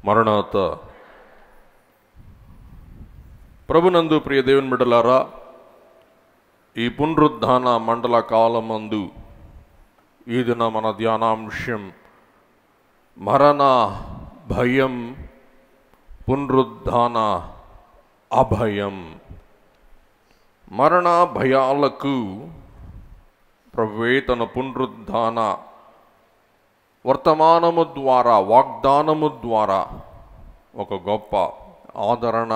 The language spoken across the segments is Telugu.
మరణాత. ప్రభునందు ప్రియ దేవుని బిడ్డలారా, ఈ పునరుద్ధాన మండల కాలమందు ఈ దిన మన ధ్యానాంశం మరణ భయం, పునరుద్ధాన అభయం. మరణ భయాలకు ప్రభువే తన పునరుద్ధాన వర్తమానము ద్వారా, వాగ్దానము ద్వారా ఒక గొప్ప ఆదరణ,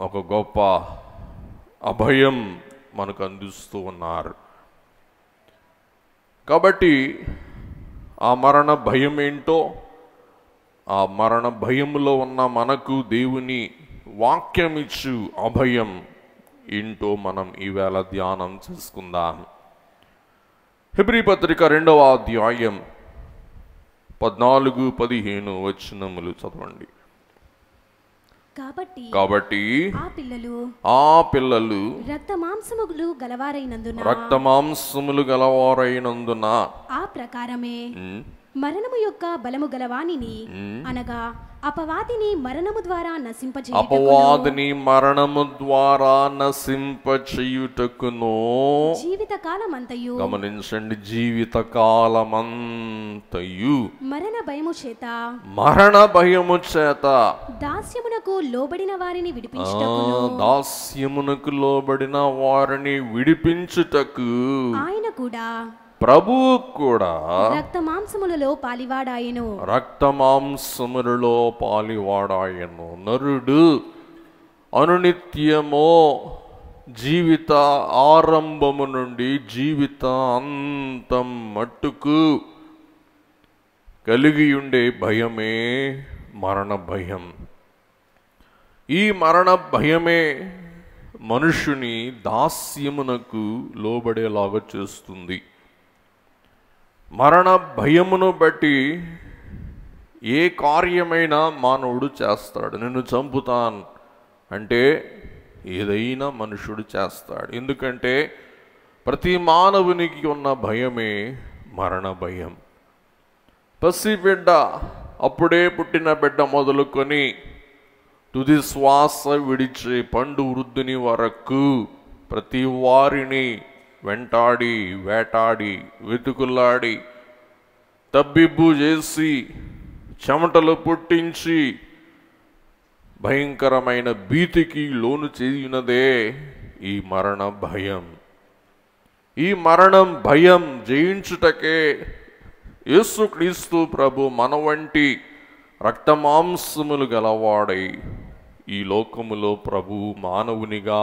ఒక గొప్ప అభయం మనకు అందిస్తూ ఉన్నారు. కాబట్టి ఆ మరణ భయం ఏంటో, ఆ మరణ భయములో ఉన్న మనకు దేవుని వాక్యం ఇచ్చు అభయం ఏంటో మనం ఈవేళ ధ్యానం చేసుకుందాం. హెబ్రీ పత్రిక 2వ అధ్యాయం 14-15 వచనములు చదవండి. కాబట్టి ఆ పిల్లలు రక్త మాంసములు గలవారైనందున ఆ ప్రకారమే మరణము యొక్క బలము గలవానిని, అనగా అపవాదిని మరణము ద్వారా నశింపచేయుటకును జీవితకాలమంతయు, గమనించండి, జీవితకాలమంతయు మరణ భయము చేత దాస్యమునకు లోబడిన వారిని విడిపించుటకు ఆయన కూడా, ప్రభువు కూడా రక్త మాంసములలో పాలివాడాయను. నరుడు అనునిత్యమో జీవిత ఆరంభము నుండి జీవిత అంతం మట్టుకు కలిగి ఉండే భయమే మరణ భయం. ఈ మరణ భయమే మనుషుని దాస్యమునకు లోబడేలాగా చేస్తుంది. మరణ భయమును బట్టి ఏ కార్యమైనా మానవుడు చేస్తాడు. నిన్ను చంపుతాను అంటే ఏదైనా మనుషుడు చేస్తాడు. ఎందుకంటే ప్రతి మానవునికి ఉన్న భయమే మరణ భయం. పసిబిడ్డ, అప్పుడే పుట్టిన బిడ్డ మొదలుకొని తుది శ్వాస విడిచే పండు వృద్ధుని వరకు ప్రతి వారిని వెంటాడి, వేటాడి, వెతుకులాడి, తబ్బిబ్బు చేసి, చెమటలు పుట్టించి భయంకరమైన భీతికి లోను చేయునదే ఈ మరణ భయం. ఈ మరణం భయం జయించుటకే యేసుక్రీస్తు ప్రభు మన వంటి రక్తమాంసములు గలవాడై ఈ లోకములో ప్రభు మానవునిగా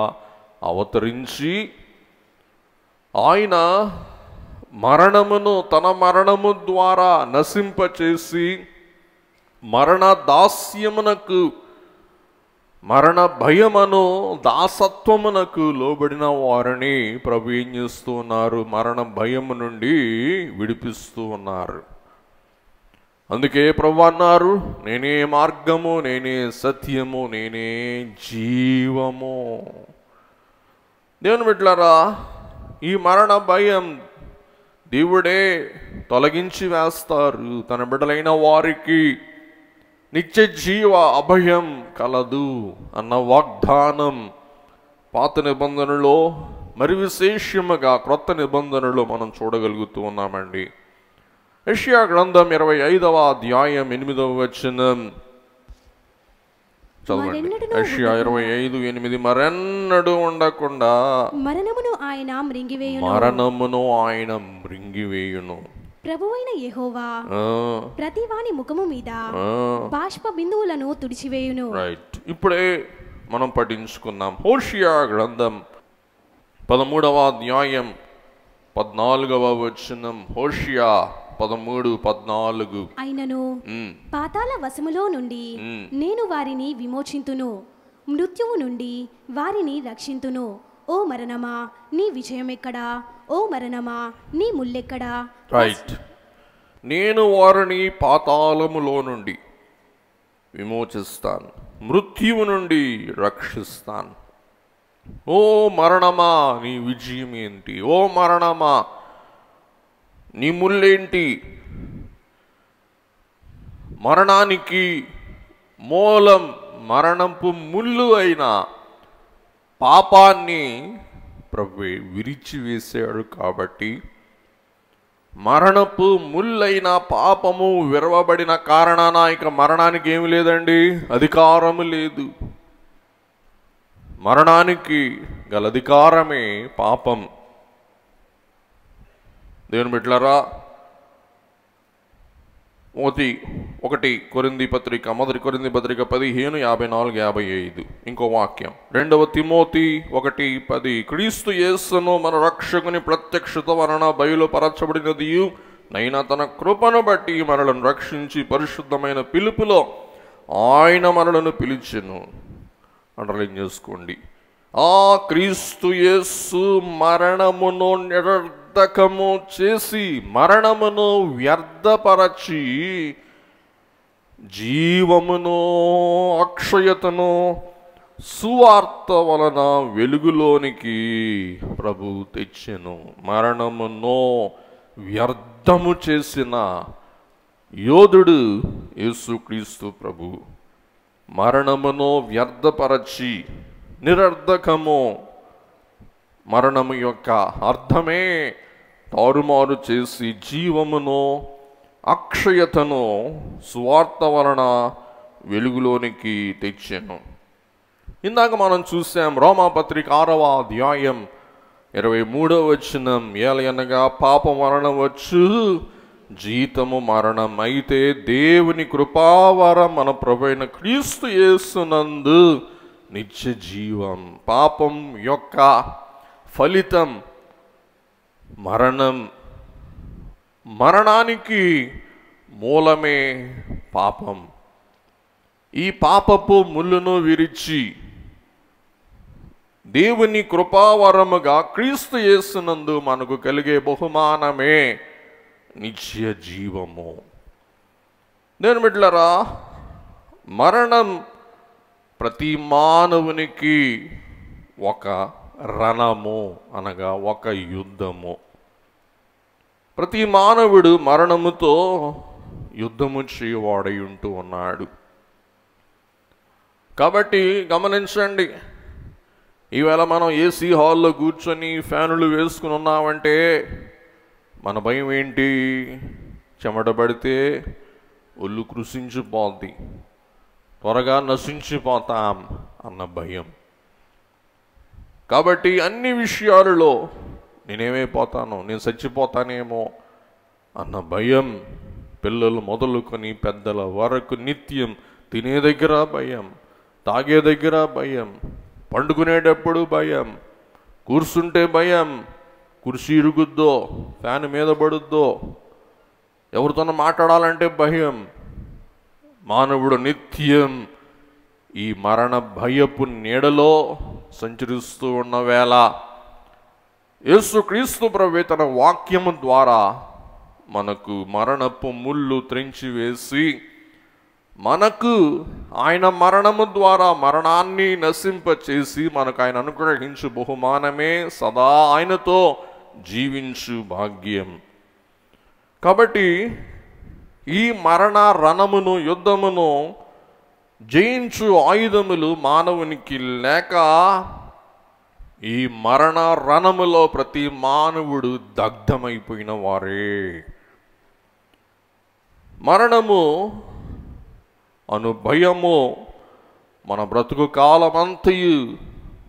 అవతరించి ఆయన మరణమును తన మరణము ద్వారా నశింపచేసి మరణ దాస్యమునకు, మరణ భయమును, దాసత్వమునకు లోబడిన వారిని ప్రభు ఏం చేస్తూ ఉన్నారు? మరణ భయము నుండి విడిపిస్తూ ఉన్నారు. అందుకే ప్రభు అన్నారు, నేనే మార్గము, నేనే సత్యము, నేనే జీవము. దేవుని బిడ్డలారా, ఈ మరణ భయం దేవుడే తొలగించి వేస్తారు. తన బిడ్డలైన వారికి నిత్య జీవ అభయం కలదు అన్న వాగ్దానం పాత నిబంధనలో, మరి విశేషముగా క్రొత్త నిబంధనలో మనం చూడగలుగుతూ ఉన్నామండి. యెషయా గ్రంథం 25వ అధ్యాయం 8వ వచనం చదవండి. యెషయా 25:8 మరెన్నడూ ఉండకుండా మరణమును ఆయన మృంగివేయును. ప్రభువైన యెహోవా ప్రతి వాని ముఖము మీద బాష్ప బిందువులను తుడిచివేయును. రైట్, ఇప్పుడే మనం పఠించుకున్నాం. హోషియా గ్రంథం 13వ అధ్యాయం 14వ వచనం. హోషియా 13:14. అయినను పాతాళ వశములో నుండి నేను వారిని విమోచింతును, మృత్యువు నుండి వారిని రక్షింతును. ఓ మరణమా, నీ విజయం ఎక్కడా? ఓ మరణమా, నీ ముల్లెక్కడా? రైట్, నేను వారిని పాతాళములో నుండి విమోచిస్తాను, మృత్యువు నుండి రక్షిస్తాను. ఓ మరణమా, నీ విజయం ఏంటి? ఓ మరణమా, నీ ముళ్ళేంటి? మరణానికి మూలం, మరణపు ముళ్ళు అయిన పాపాన్ని ప్రభువే విరిచివేశాడు. కాబట్టి మరణపు ముళ్ళైన పాపము విరవబడిన కారణాన ఇక మరణానికి ఏమి లేదండి, అధికారము లేదు. మరణానికి గల అధికారమే పాపం. దేవుని బిడ్డలారా, మొదటి కొరింథీ పత్రిక 15:54-55 ఇంకో వాక్యం. 2 తిమోతి 1:10 క్రీస్తు యేసును మన రక్షకుని ప్రత్యక్షత వలన బయలుపరచబడినది నైనా తన కృపను బట్టి మనలను రక్షించి పరిశుద్ధమైన పిలుపులో ఆయన మనలను పిలిచెను. అండర్లైన్ చేసుకోండి. ఆ క్రీస్తు యేసు మరణమును నిరర్ధకము చేసి, మరణమును వ్యర్థపరచి, జీవమును అక్షయతను సువార్త వలన వెలుగులోనికి ప్రభు తెచ్చెను. మరణమును వ్యర్థము చేసిన యోధుడు యేసుక్రీస్తు ప్రభు. మరణమును వ్యర్థపరచి, నిరర్ధకము, మరణము యొక్క అర్థమే తారుమారు చేసి, జీవమును అక్షయతను సువార్త వలన వెలుగులోనికి తెచ్చాను. ఇందాక మనం చూసాం రోమాపత్రిక 6వ అధ్యాయం 23వ వచనం. ఏలయనగా పాపం వలన వచ్చు జీతము మరణం, అయితే దేవుని కృపావరం మన ప్రభువైన క్రీస్తు యేసునందు నిత్య జీవం. పాపం యొక్క ఫలితం మరణం. మరణానికి మూలమే పాపం. ఈ పాపపు ముళ్ళును విరిచి దేవుని కృపావరముగా క్రీస్తు యేసునందు మనకు కలిగే బహుమానమే నిత్య జీవము. దేవుని బిడ్డలారా, మరణం ప్రతి మానవునికి ఒక రణము, అనగా ఒక యుద్ధము. ప్రతి మానవుడు మరణముతో యుద్ధము చేయవాడై ఉంటూ ఉన్నాడు. కాబట్టి గమనించండి, ఈవేళ మనం ఏసీ హాల్లో కూర్చొని ఫ్యానులు వేసుకుని ఉన్నామంటే మన భయం ఏంటి? చెమట పడితే ఒళ్ళు కృషించిపోద్ది, త్వరగా నశించిపోతాం అన్న భయం. కాబట్టి అన్ని విషయాలలో నేనేమైపోతానో, నేను చచ్చిపోతానేమో అన్న భయం. పిల్లలు మొదలుకొని పెద్దల వరకు నిత్యం తినే దగ్గర భయం, తాగే దగ్గర భయం, పండుకునేటప్పుడు భయం, కూర్చుంటే భయం, కుర్చీ ఇరుగుద్దో, ఫ్యాన్ మీద పడుద్దో, ఎవరితోనో మాట్లాడాలంటే భయం. మానవుడు నిత్యం ఈ మరణ భయపు నీడలో సంచరిస్తూ ఉన్న వేళ యేసుక్రీస్తు ప్రభువే తన వాక్యము ద్వారా మనకు మరణపు ముళ్ళు త్రెంచివేసి, మనకు ఆయన మరణము ద్వారా మరణాన్ని నశింపచేసి మనకు ఆయన అనుగ్రహించు బహుమానమే సదా ఆయనతో జీవించు భాగ్యం. కాబట్టి ఈ మరణ రణమును, యుద్ధమును జయించు ఆయుధములు మానవునికి లేక ఈ మరణ రణములో ప్రతి మానవుడు దగ్ధమైపోయిన వారే. మరణము అను భయము మన బ్రతుకు కాలమంతయు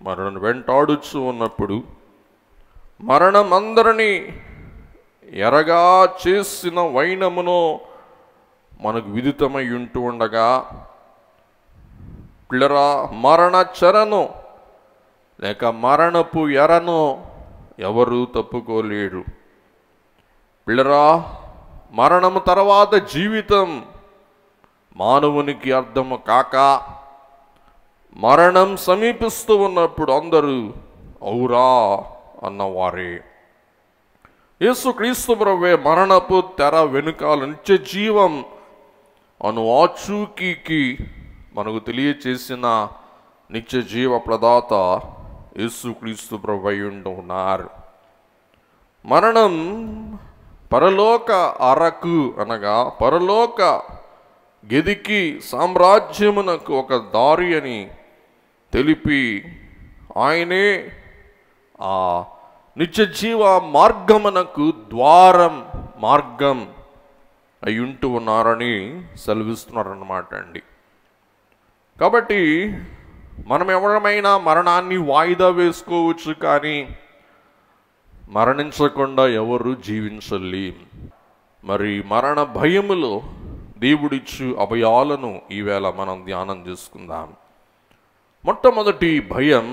మనను వెంటాడుచు ఉన్నప్పుడు, మరణం అందరినీ ఎరగా చేసిన వైనమును మనకు విదితమై ఉంటూ ఉండగా, పిల్లరా, మరణ చెరను లేక మరణపు ఎరను ఎవరు తప్పుకోలేరు. పిల్లరా, మరణము తర్వాత జీవితం మానవునికి అర్థము కాక, మరణం సమీపిస్తూ ఉన్నప్పుడు అందరూ ఔరా అన్నవారే. యేసుక్రీస్తు ప్రభువే మరణపు తెర వెనుకాల నిత్య జీవం అను ఆచూకీకి మనకు తెలియచేసిన నిత్య జీవ ప్రదాత యేసుక్రీస్తు ప్రభువై ఉంటున్నారు. మరణం పరలోక అరకు, అనగా పరలోక గెదికి సామ్రాజ్యమునకు ఒక దారి అని తెలిపి ఆయనే ఆ నిత్య జీవ మార్గమునకు మార్గం అయ్యుంటూ ఉన్నారని సెలవిస్తున్నారన్నమాట అండి. కాబట్టి మనం ఎవరమైనా మరణాన్ని వాయిదా వేసుకోవచ్చు, కానీ మరణించకుండా ఎవరు జీవించలేం. మరి మరణ భయములో దేవుడిచ్చు అభయాలను ఈవేళ మనం ధ్యానం చేసుకుందాం. మొట్టమొదటి భయం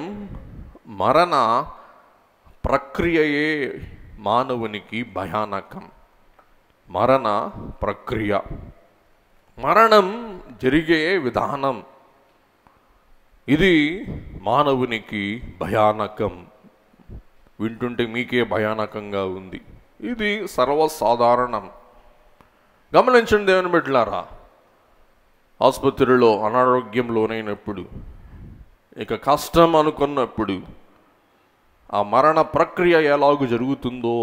మరణ ప్రక్రియయే మానవునికి భయానకం. మరణ ప్రక్రియ, మరణం జరిగే విధానం, ఇది మానవునికి భయానకం. వింటుంటే మీకే భయానకంగా ఉంది. ఇది సర్వసాధారణం. గమనించండి దేవుని బిడ్డలారా, ఆసుపత్రిలో అనారోగ్యం లోనైనప్పుడు, ఇక కష్టం అనుకున్నప్పుడు ఆ మరణ ప్రక్రియ ఎలాగూ జరుగుతుందో,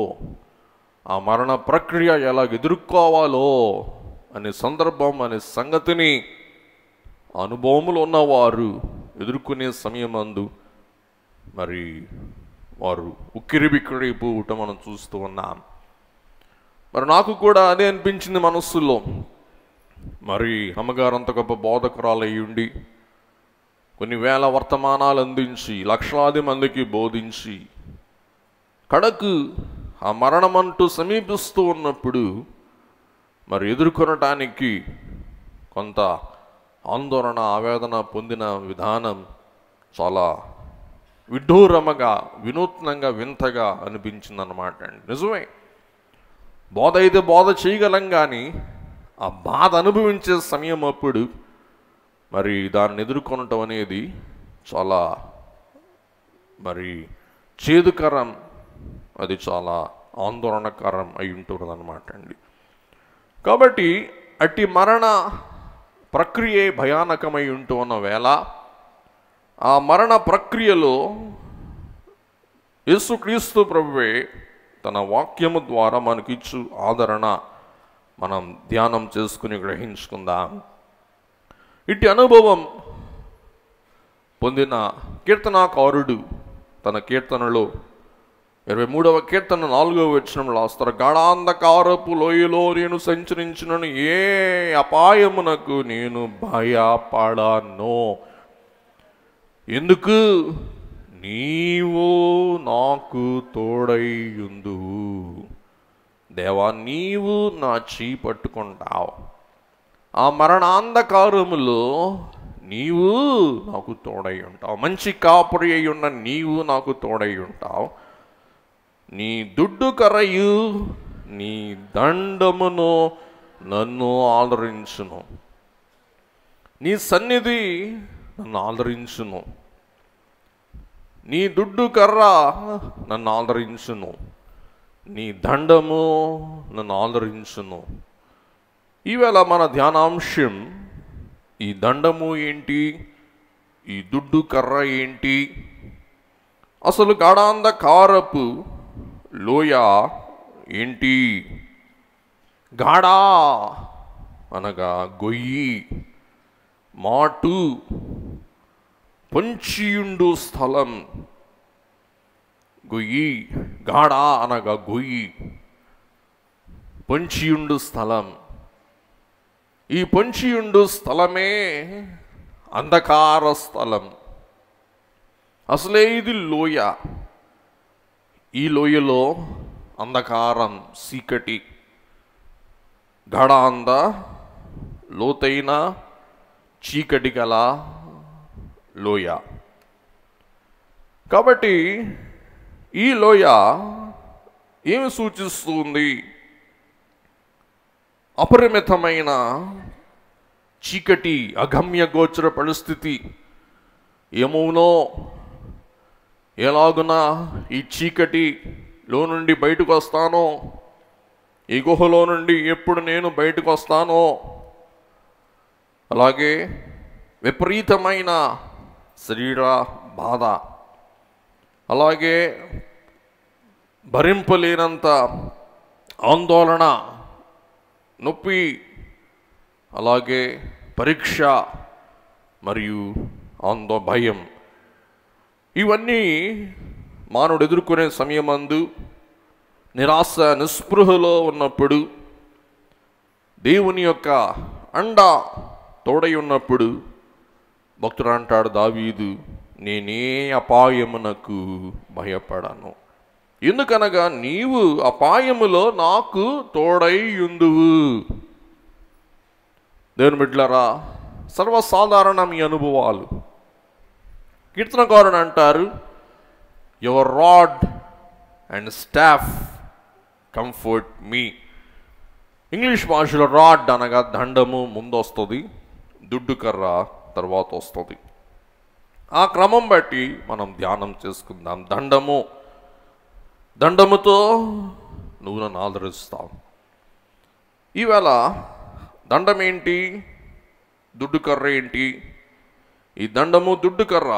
ఆ మరణ ప్రక్రియ ఎలాగ ఎదుర్కోవాలో అనే సందర్భం అనే సంగతిని అనుభవములు ఉన్నవారు ఎదుర్కొనే సమయమందు మరి వారు ఉక్కిరిబిక్కిరైపోవటం మనం చూస్తూ ఉన్నాం. మరి నాకు కూడా అదే అనిపించింది మనస్సులో. మరి అమ్మగారు అంత గొప్ప బోధకురాలు అయి ఉండి కొన్ని వేల వర్తమానాలు అందించి లక్షలాది మందికి బోధించి కడకు ఆ మరణమంటూ సమీపిస్తూ ఉన్నప్పుడు మరి ఎదుర్కొనటానికి కొంత ఆందోళన ఆవేదన పొందిన విధానం చాలా విడ్డూరముగా వినూత్నంగా వింతగా అనిపించిందన్నమాట అండి. నిజమే, బోధ అయితే బోధ చేయగలం, కానీ ఆ బాధ అనుభవించే సమయం అప్పుడు మరి దాన్ని ఎదుర్కొనటం అనేది చాలా మరి చేదుకరం, అది చాలా ఆందోళనకరం అయి ఉంటుంది అన్నమాట అండి. కాబట్టి అట్టి మరణ ప్రక్రియే భయానకమై ఉంటూ ఉన్న వేళ ఆ మరణ ప్రక్రియలో యేసుక్రీస్తు ప్రభువే తన వాక్యము ద్వారా మనకిచ్చు ఆదరణ మనం ధ్యానం చేసుకుని గ్రహించుకుందాం. ఇట్టి అనుభవం పొందిన కీర్తనాకారుడు తన కీర్తనలో 23వ కీర్తన 4వ వచనంలో రాస్తారు, గాఢాంధకారపు లోయలో నేను సంచరించినను ఏ అపాయమునకు నేను భయపడను. ఎందుకు? నీవు నాకు తోడైయుందువు. దేవా, నీవు నా చేయి పట్టుకుంటావు. ఆ మరణాంధకారములో నీవు నాకు తోడై ఉంటావు. మంచి కాపురి అయి ఉన్న నీవు నాకు తోడై ఉంటావు. నీ దుడ్డు కర్రయు నీ దండమును నన్ను ఆదరించును. నీ సన్నిధి నన్ను ఆదరించును. నీ దుడ్డు కర్ర నన్ను ఆదరించును. నీ దండము నన్ను ఆదరించును. ఈవేళ మన ధ్యానాంశం ఈ దండము ఏంటి, ఈ దుడ్డు కర్ర ఏంటి, అసలు గాఢాంధకారపు లోయ ఏంటి? గాఢా అనగా గొయ్యి, మాటు, పొంచియుండు స్థలం. గొయ్యి, గాఢా అనగా గొయ్యి, పొంచియుండు స్థలం. ఈ పొంచియుండు స్థలమే అంధకార స్థలం. అసలే ఇది లోయ. ఈ లోయలో అంధకారం, చీకటి, గాఢాంధ లోతైన చీకటి గల లోయ. కాబట్టి ఈ లోయ ఏమి సూచిస్తుంది? అపరిమితమైన చీకటి, అగమ్య గోచర పరిస్థితి. ఏమవునో, ఎలాగునా ఈ చీకటిలో నుండి బయటకు వస్తానో, ఈ గుహలో నుండి ఎప్పుడు నేను బయటకు వస్తానో, అలాగే విపరీతమైన శరీర బాధ, అలాగే భరింపలేనంత ఆందోళన, నొప్పి, అలాగే పరీక్ష మరియు భయం, ఇవన్నీ మానవుడు ఎదుర్కొనే సమయమందు నిరాశ నిస్పృహలో ఉన్నప్పుడు, దేవుని యొక్క అండ తోడై ఉన్నప్పుడు భక్తుడు అంటాడు దావీదు, నేనే అపాయమునకు భయపడను, ఎందుకనగా నీవు అపాయములో నాకు తోడై యుందువు. దేవుని బిడ్డలారా, సర్వసాధారణ మీ అనుభవాలు. కీర్తనకారుడు అంటారు, your rod and staff comfort me. English భాషలో రాడ్ అనగా దండము ముందు వస్తుంది, దుడ్డు కర్ర తర్వాత వస్తుంది. ఆ క్రమం బట్టి మనం ధ్యానం చేసుకుందాం. దండముతో నువ్వు నన్ను ఆదరిస్తావు. ఈవేళ దండం ఏంటి, దుడ్డు కర్ర ఏంటి? ఈ దండము దుడ్డు కర్ర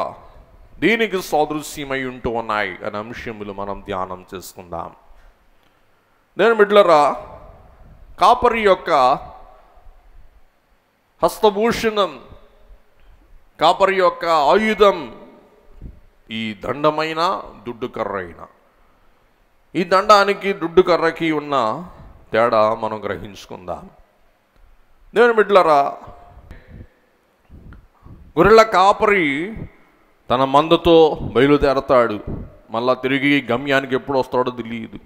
దీనికి సాదృశ్యమై ఉంటూ ఉన్నాయి అనే అంశములు మనం ధ్యానం చేసుకుందాం. నేను బిడ్డలారా, కాపరి యొక్క హస్తభూషణం, కాపరి యొక్క ఆయుధం ఈ దండమైన దుడ్డు కర్ర అయినా. ఈ దండానికి దుడ్డు కర్రకి ఉన్న తేడా మనం గ్రహించుకుందాం. దేవుని బిడ్డలారా, గొర్రెల కాపరి తన మందతో బయలుదేరతాడు, మళ్ళా తిరిగి గమ్యానికి ఎప్పుడు వస్తాడో తెలియదు.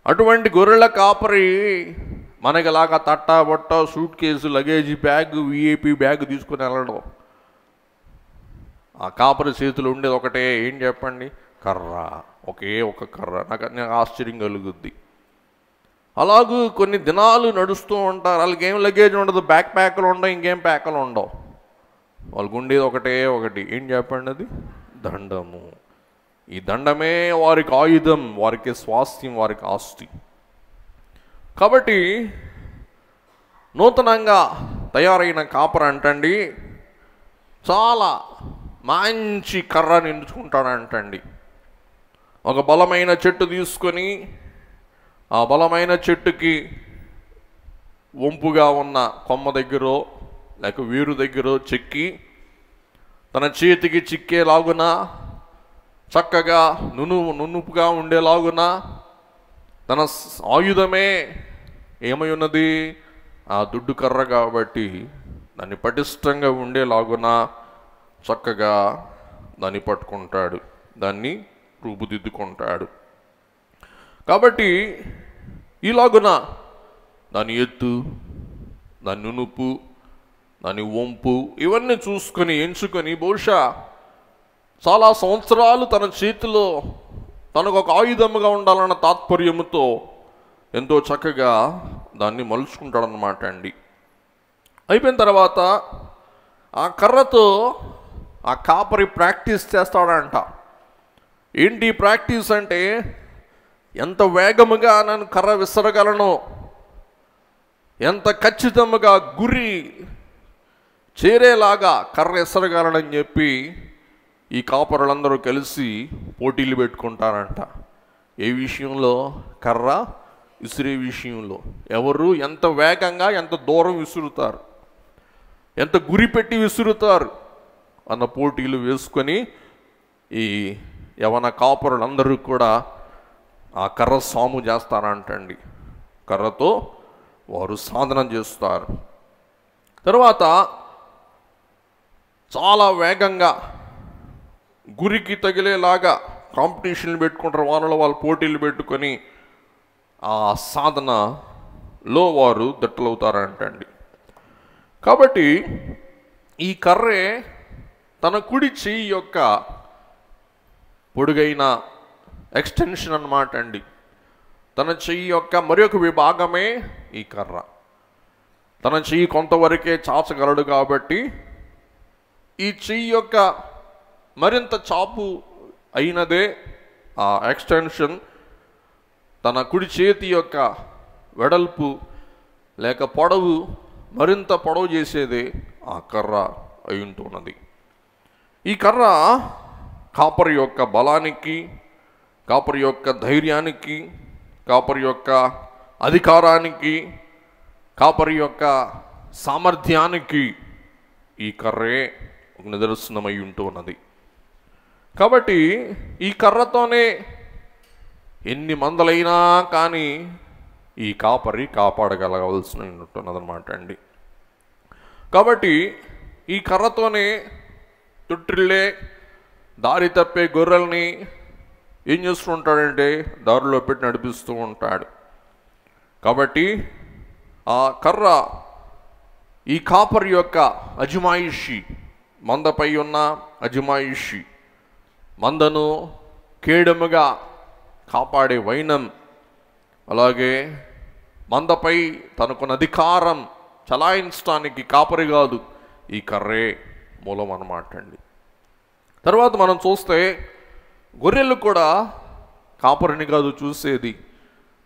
అటువంటి గొర్రెల కాపరి మనకిలాగా తట్టా బట్ట suit case luggage bag VIP bag తీసుకుని వెళ్ళడం. ఆ కాపరి చేతులు ఉండేది ఒకటే, ఏం చెప్పండి, కర్ర, ఒకే ఒక కర్ర. నాకు ఆశ్చర్యం కలుగుద్ది. అలాగూ కొన్ని దినాలు నడుస్తూ ఉంటారు, వాళ్ళకి ఏం లగేజ్ ఉండదు, బ్యాక్ ప్యాకులు ఉండవు, ఇంకేం ప్యాకులు ఉండవు, వాళ్ళకు ఉండేది ఒకటే ఒకటి, ఏం చెప్పండి, అది దండము. ఈ దండమే వారికి ఆయుధం, వారికి స్వాస్థ్యం, వారికి ఆస్తి. కాబట్టి నూతనంగా తయారైన కాపర అంటండి చాలా మంచి కర్రని ఎంచుకుంటాడంటండి. ఒక బలమైన చెట్టు తీసుకొని ఆ బలమైన చెట్టుకి వంపుగా ఉన్న కొమ్మ దగ్గర లేక వేరు దగ్గర చెక్కి తన చేతికి చిక్కేలాగున, చక్కగా నునుపుగా ఉండేలాగున తన ఆయుధమే ఏమై ఉన్నది, ఆ దుడ్డు కర్ర కాబట్టి దాన్ని పటిష్టంగా ఉండేలాగున చక్కగా దాన్ని పట్టుకుంటాడు, దాన్ని రూపుదిద్దుకుంటాడు. కాబట్టి ఈలాగున దాని ఎత్తు, దాని నునుపు, దాని వంపు ఇవన్నీ చూసుకొని ఎంచుకొని బహుశా చాలా సంవత్సరాలు తన చేతిలో తనకు ఒక ఆయుధముగా ఉండాలన్న తాత్పర్యముతో ఎంతో చక్కగా దాన్ని మలుచుకుంటాడనమాట అండి. అయిపోయిన తర్వాత ఆ కర్రతో ఆ కాపరి ప్రాక్టీస్ చేస్తాడంట. ఏంటి ప్రాక్టీస్ అంటే, ఎంత వేగముగా నేను కర్ర విసరగలను, ఎంత ఖచ్చితంగా గురి చేరేలాగా కర్ర విసరగలనని చెప్పి ఈ కాపరులందరూ కలిసి పోటీలు పెట్టుకుంటారంట. ఏ విషయంలో? కర్ర విసిరే విషయంలో. ఎవరు ఎంత వేగంగా ఎంత దూరం విసురుతారు, ఎంత గురి పెట్టి విసురుతారు అన్న పోటీలు వేసుకొని ఈ యవన కాపరులందరూ కూడా ఆ కర్ర సాము చేస్తారంటండి. కర్రతో వారు సాధన చేస్తారు. తర్వాత చాలా వేగంగా గురికి తగిలేలాగా కాంపిటీషన్లు పెట్టుకుంటారు, వాళ్ళు పోటీలు పెట్టుకొని ఆ సాధనలో వారు దట్టలవుతారంటండి. కాబట్టి ఈ కర్రే తన కుడి చెయ్యి యొక్క పొడుగైన ఎక్స్టెన్షన్ అన్నమాట అండి. తన చెయ్యి యొక్క మరొక విభాగమే ఈ కర్ర. తన చెయ్యి కొంతవరకే చాచగలడు కాబట్టి ఈ చెయ్యి యొక్క మరింత చాపు అయినదే ఆ ఎక్స్టెన్షన్. తన కుడి చేతి యొక్క వెడల్పు లేక పొడవు మరింత పొడవు చేసేదే ఆ కర్ర అయి ఉంటున్నది. ఈ కర్ర కాపరి యొక్క బలానికి, కాపరి యొక్క ధైర్యానికి, కాపరి యొక్క అధికారానికి, కాపరి యొక్క సామర్థ్యానికి ఈ కర్రే ఒక నిదర్శనమై ఉంటూ ఉన్నది. కాబట్టి ఈ కర్రతోనే ఎన్ని మందలైనా కానీ ఈ కాపరి కాపాడగలవలసి ఉంటున్నదన్నమాట అండి. కాబట్టి ఈ కర్రతోనే తుట్టిల్లే దారి తప్పే గొర్రెల్ని ఏం చేస్తూ ఉంటాడంటే దారిలో పెట్టి నడిపిస్తూ ఉంటాడు. కాబట్టి ఆ కర్ర ఈ కాపరి యొక్క అజమాయిషి, మందపై ఉన్న అజమాయిషి, మందను కేడముగా కాపాడే వైనం, అలాగే మందపై తనకున్న అధికారం చలాయించడానికి కాపరి కాదు, ఈ కర్రే మూలం అన్నమాట అండి. తర్వాత మనం చూస్తే గొర్రెలు కూడా కాపరిని కాదు చూసేది,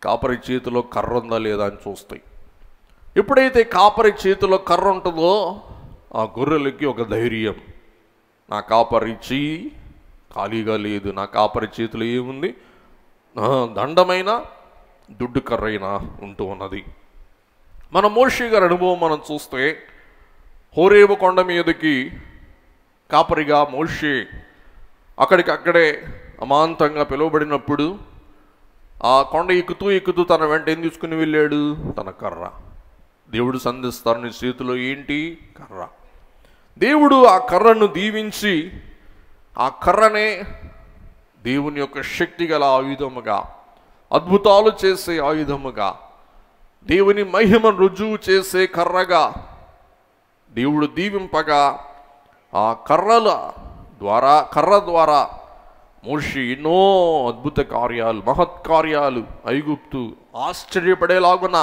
కాపరి చేతిలో కర్ర ఉందా లేదా అని చూస్తాయి. ఎప్పుడైతే కాపరి చేతిలో కర్ర ఉంటుందో ఆ గొర్రెలకి ఒక ధైర్యం, నా కాపరి చెయ్యి ఖాళీగా లేదు, నా కాపరి చేతిలో ఏముంది, దండమైన దుడ్డు కర్రైనా ఉంటూ ఉన్నది. మన మోషే గారి అనుభవం మనం చూస్తే హోరేబు కొండ మీదకి కాపరిగా మోషే అక్కడికక్కడే అమాంతంగా పిలువబడినప్పుడు ఆ కొండ ఎక్కుతూ తన వెంట ఏం తీసుకుని వెళ్ళాడు, తన కర్ర. దేవుడు సంధిస్తారు, నీ చేతిలో ఏంటి, కర్ర. దేవుడు ఆ కర్రను దీవించి ఆ కర్రనే దేవుని యొక్క శక్తి గల ఆయుధముగా, అద్భుతాలు చేసే ఆయుధముగా, దేవుని మహిమను రుజువు చేసే కర్రగా దేవుడు దీవింపగా ఆ కర్ర ద్వారా మోషే ఎన్నో అద్భుత కార్యాలు, మహత్కార్యాలు, ఐగుప్తు ఆశ్చర్యపడేలాగున,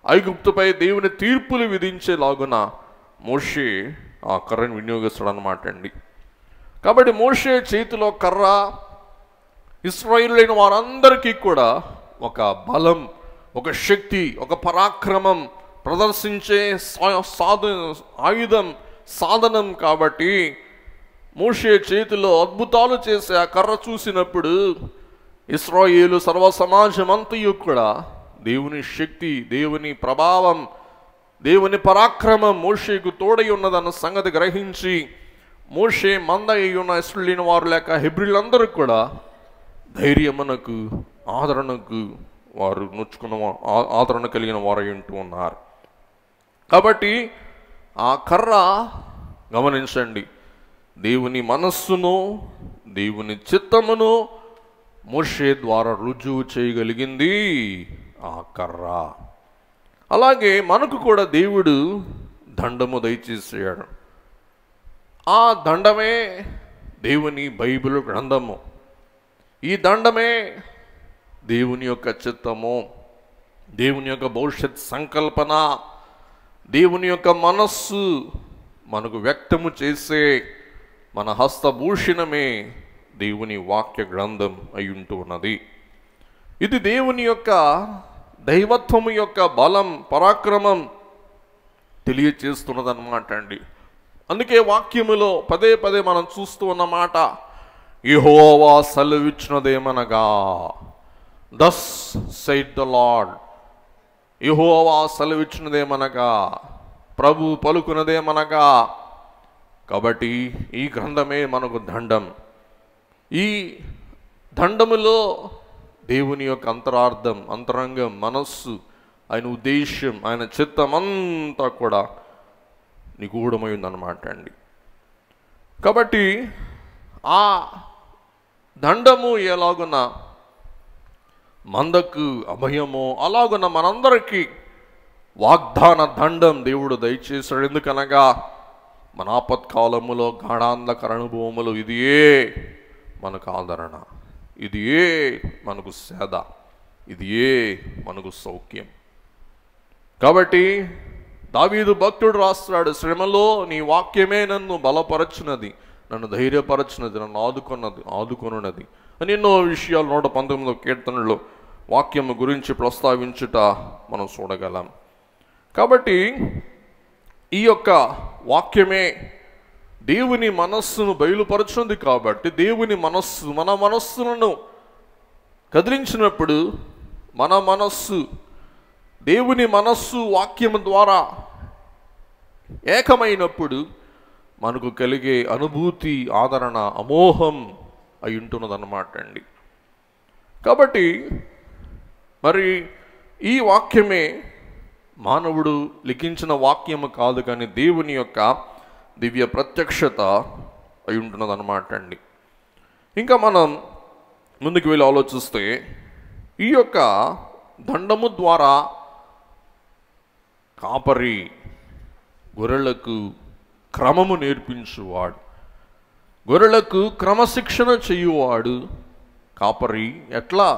ఐగుప్తుపై దేవుని తీర్పులు విధించేలాగున మోషే ఆ కర్రను వినియోగిస్తాడు అన్నమాట అండి. కాబట్టి మోషే చేతిలో కర్ర ఇశ్రాయేలులైన వారందరికీ కూడా ఒక బలం, ఒక శక్తి, ఒక పరాక్రమం ప్రదర్శించే ఆయుధం, సాధనం. కాబట్టి మోషే చేతిలో అద్భుతాలు చేసే ఆ కర్ర చూసినప్పుడు ఇశ్రాయేలు సర్వ సమాజం అంతయు కూడా దేవుని శక్తి, దేవుని ప్రభావం, దేవుని పరాక్రమం మోషేకు తోడై ఉన్నదన్న సంగతి గ్రహించి మోషే మంద అయి ఉన్న ఇశ్రాయేలు వారు లేక హెబ్రీలందరూ కూడా ధైర్యమునకు, ఆదరణకు వారు నొచ్చుకున్న ఆదరణ కలిగిన వారు ఉంటూ ఉన్నారు. కాబట్టి ఆ కర్ర గమనించండి, దేవుని మనస్సును, దేవుని చిత్తమును మోషే ద్వారా రుజువు చేయగలిగింది ఆ కర్ర. అలాగే మనకు కూడా దేవుడు దండము దయచేసాడు. ఆ దండమే దేవుని బైబిల్ గ్రంథము. ఈ దండమే దేవుని యొక్క చిత్తము, దేవుని యొక్క భవిష్యత్ సంకల్పన, దేవుని యొక్క మనస్సు మనకు వ్యక్తము చేసే మన హస్తభూషణమే దేవుని వాక్య గ్రంథం అయి ఉంటూ ఉన్నది. ఇది దేవుని యొక్క దైవత్వము యొక్క బలం, పరాక్రమం తెలియచేస్తున్నదన్నమాట అండి. అందుకే వాక్యములో పదే పదే మనం చూస్తూ ఉన్నమాట, యెహోవా సెలవిచ్చినదేమనగా, thus said the Lord. యెహోవా సెలవిచ్చినదేమనగా, ప్రభు పలుకున్నదేమనగా. కాబట్టి ఈ గ్రంథమే మనకు దండం. ఈ దండములో దేవుని యొక్క అంతరార్థం, అంతరంగం, మనస్సు, ఆయన ఉద్దేశ్యం, ఆయన చిత్తమంతా కూడా నిగూఢమై ఉందన్నమాట అండి. కాబట్టి ఆ దండము ఎలాగున మందకు అభయము, అలాగున మనందరికీ వాగ్దాన దండం దేవుడు దయచేశాడు. ఎందుకనగా మన ఆపత్కాలములో గాఢాంధకర అనుభవములు ఇదియే మనకు ఆదరణ, ఇదియే మనకు సేద, ఇదియే మనకు సౌఖ్యం. కాబట్టి దావీదు భక్తుడు రాస్తున్నాడు, శ్రమలో నీ వాక్యమే నన్ను బలపరచున్నది, నన్ను ధైర్యపరచున్నది, నన్ను ఆదుకొనున్నది అని ఎన్నో విషయాలు 119వ కీర్తనలో వాక్యము గురించి ప్రస్తావించుట మనం చూడగలం. కాబట్టి ఈ యొక్క వాక్యమే దేవుని మనస్సును బయలుపరచుంది. కాబట్టి దేవుని మనస్సు మన మనస్సులను కదిలించినప్పుడు, మన మనస్సు దేవుని మనస్సు వాక్యము ద్వారా ఏకమైనప్పుడు మనకు కలిగే అనుభూతి, ఆదరణ అమోఘం అయి ఉంటున్నదన్నమాట అండి. కాబట్టి మరి ఈ వాక్యమే మానవుడు లిఖించిన వాక్యము కాదు, కానీ దేవుని యొక్క దివ్య ప్రత్యక్షత అయి ఉంటున్నదన్నమాట అండి. ఇంకా మనం ముందుకు వెళ్ళి ఆలోచిస్తే ఈ యొక్క దండము ద్వారా కాపరి గొర్రెలకు క్రమము నేర్పించువాడు, గొర్రెలకు క్రమశిక్షణ చేయువాడు కాపరి. ఎట్లా?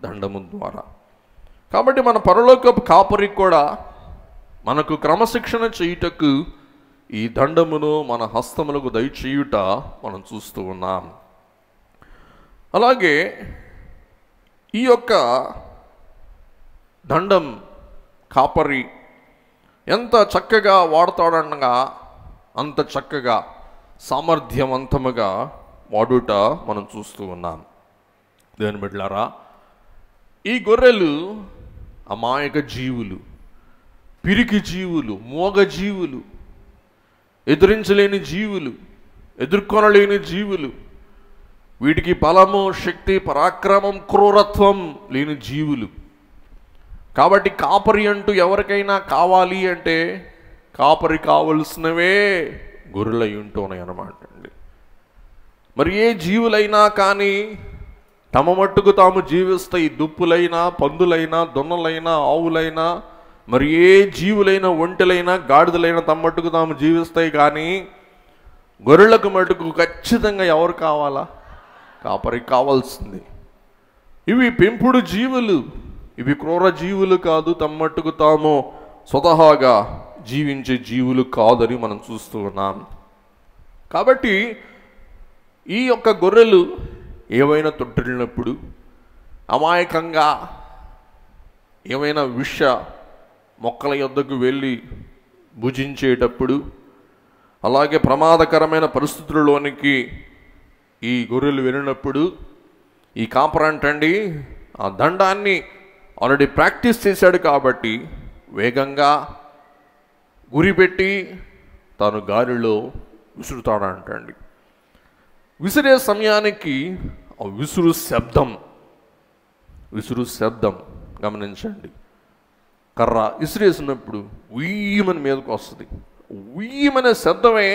దండము ద్వారా. కాబట్టి మన పరలోకపు కాపరి కూడా మనకు క్రమశిక్షణ చేయుటకు ఈ దండమును మన హస్తములకు దయచేయుట మనం చూస్తూ ఉన్నాం. అలాగే ఈ యొక్క దండం కాపరి ఎంత చక్కగా వాడతాడనగా అంత చక్కగా సామర్థ్యవంతముగా వాడుట మనం చూస్తూ ఉన్నాం. దేవుని బిడ్డలారా, ఈ గొర్రెలు అమాయక జీవులు, పిరికి జీవులు, మోగ జీవులు, ఎదిరించలేని జీవులు, ఎదుర్కొనలేని జీవులు, వీటికి బలము, శక్తి, పరాక్రమం, క్రూరత్వం లేని జీవులు. కాబట్టి కాపరి అంటూ ఎవరికైనా కావాలి అంటే కాపరి కావలసినవే గొర్రెలై ఉంటున్నాయి అన్నమాట అండి. మరి ఏ జీవులైనా కానీ తమ మట్టుకు తాము జీవిస్తాయి. దుప్పులైనా, పందులైనా, దొన్నలైనా, ఆవులైనా, మరి ఏ జీవులైనా, ఒంటెలైనా, గాడిదలైనా తమ మట్టుకు తాము జీవిస్తాయి. కానీ గొర్రెలకు మట్టుకు ఖచ్చితంగా ఎవరు కావాలా? కాపరి కావాల్సింది. ఇవి పెంపుడు జీవులు, ఇవి క్రూర జీవులు కాదు, తమ మట్టుకు తాము స్వతహాగా జీవించే జీవులు కాదని మనం చూస్తూ ఉన్నాం. కాబట్టి ఈ యొక్క గొర్రెలు ఏవైనా తొట్టిల్లినప్పుడు, అమాయకంగా ఏమైనా విష మొక్కల యొద్దకు వెళ్ళి భుజించేటప్పుడు, అలాగే ప్రమాదకరమైన పరిస్థితులలోనికి ఈ గొర్రెలు వెళ్ళినప్పుడు ఈ కాపరంటండి ఆ దండాన్ని ఆల్రెడీ ప్రాక్టీస్ చేశాడు కాబట్టి వేగంగా గురిపెట్టి తాను గాలిలో విసురుతాడంటండి. విసిరే సమయానికి ఆ విసురు శబ్దం గమనించండి. కర్ర విసిరేసినప్పుడు ఉయ్యమని మీదకు వస్తుంది. ఉయ్యమనే శబ్దమే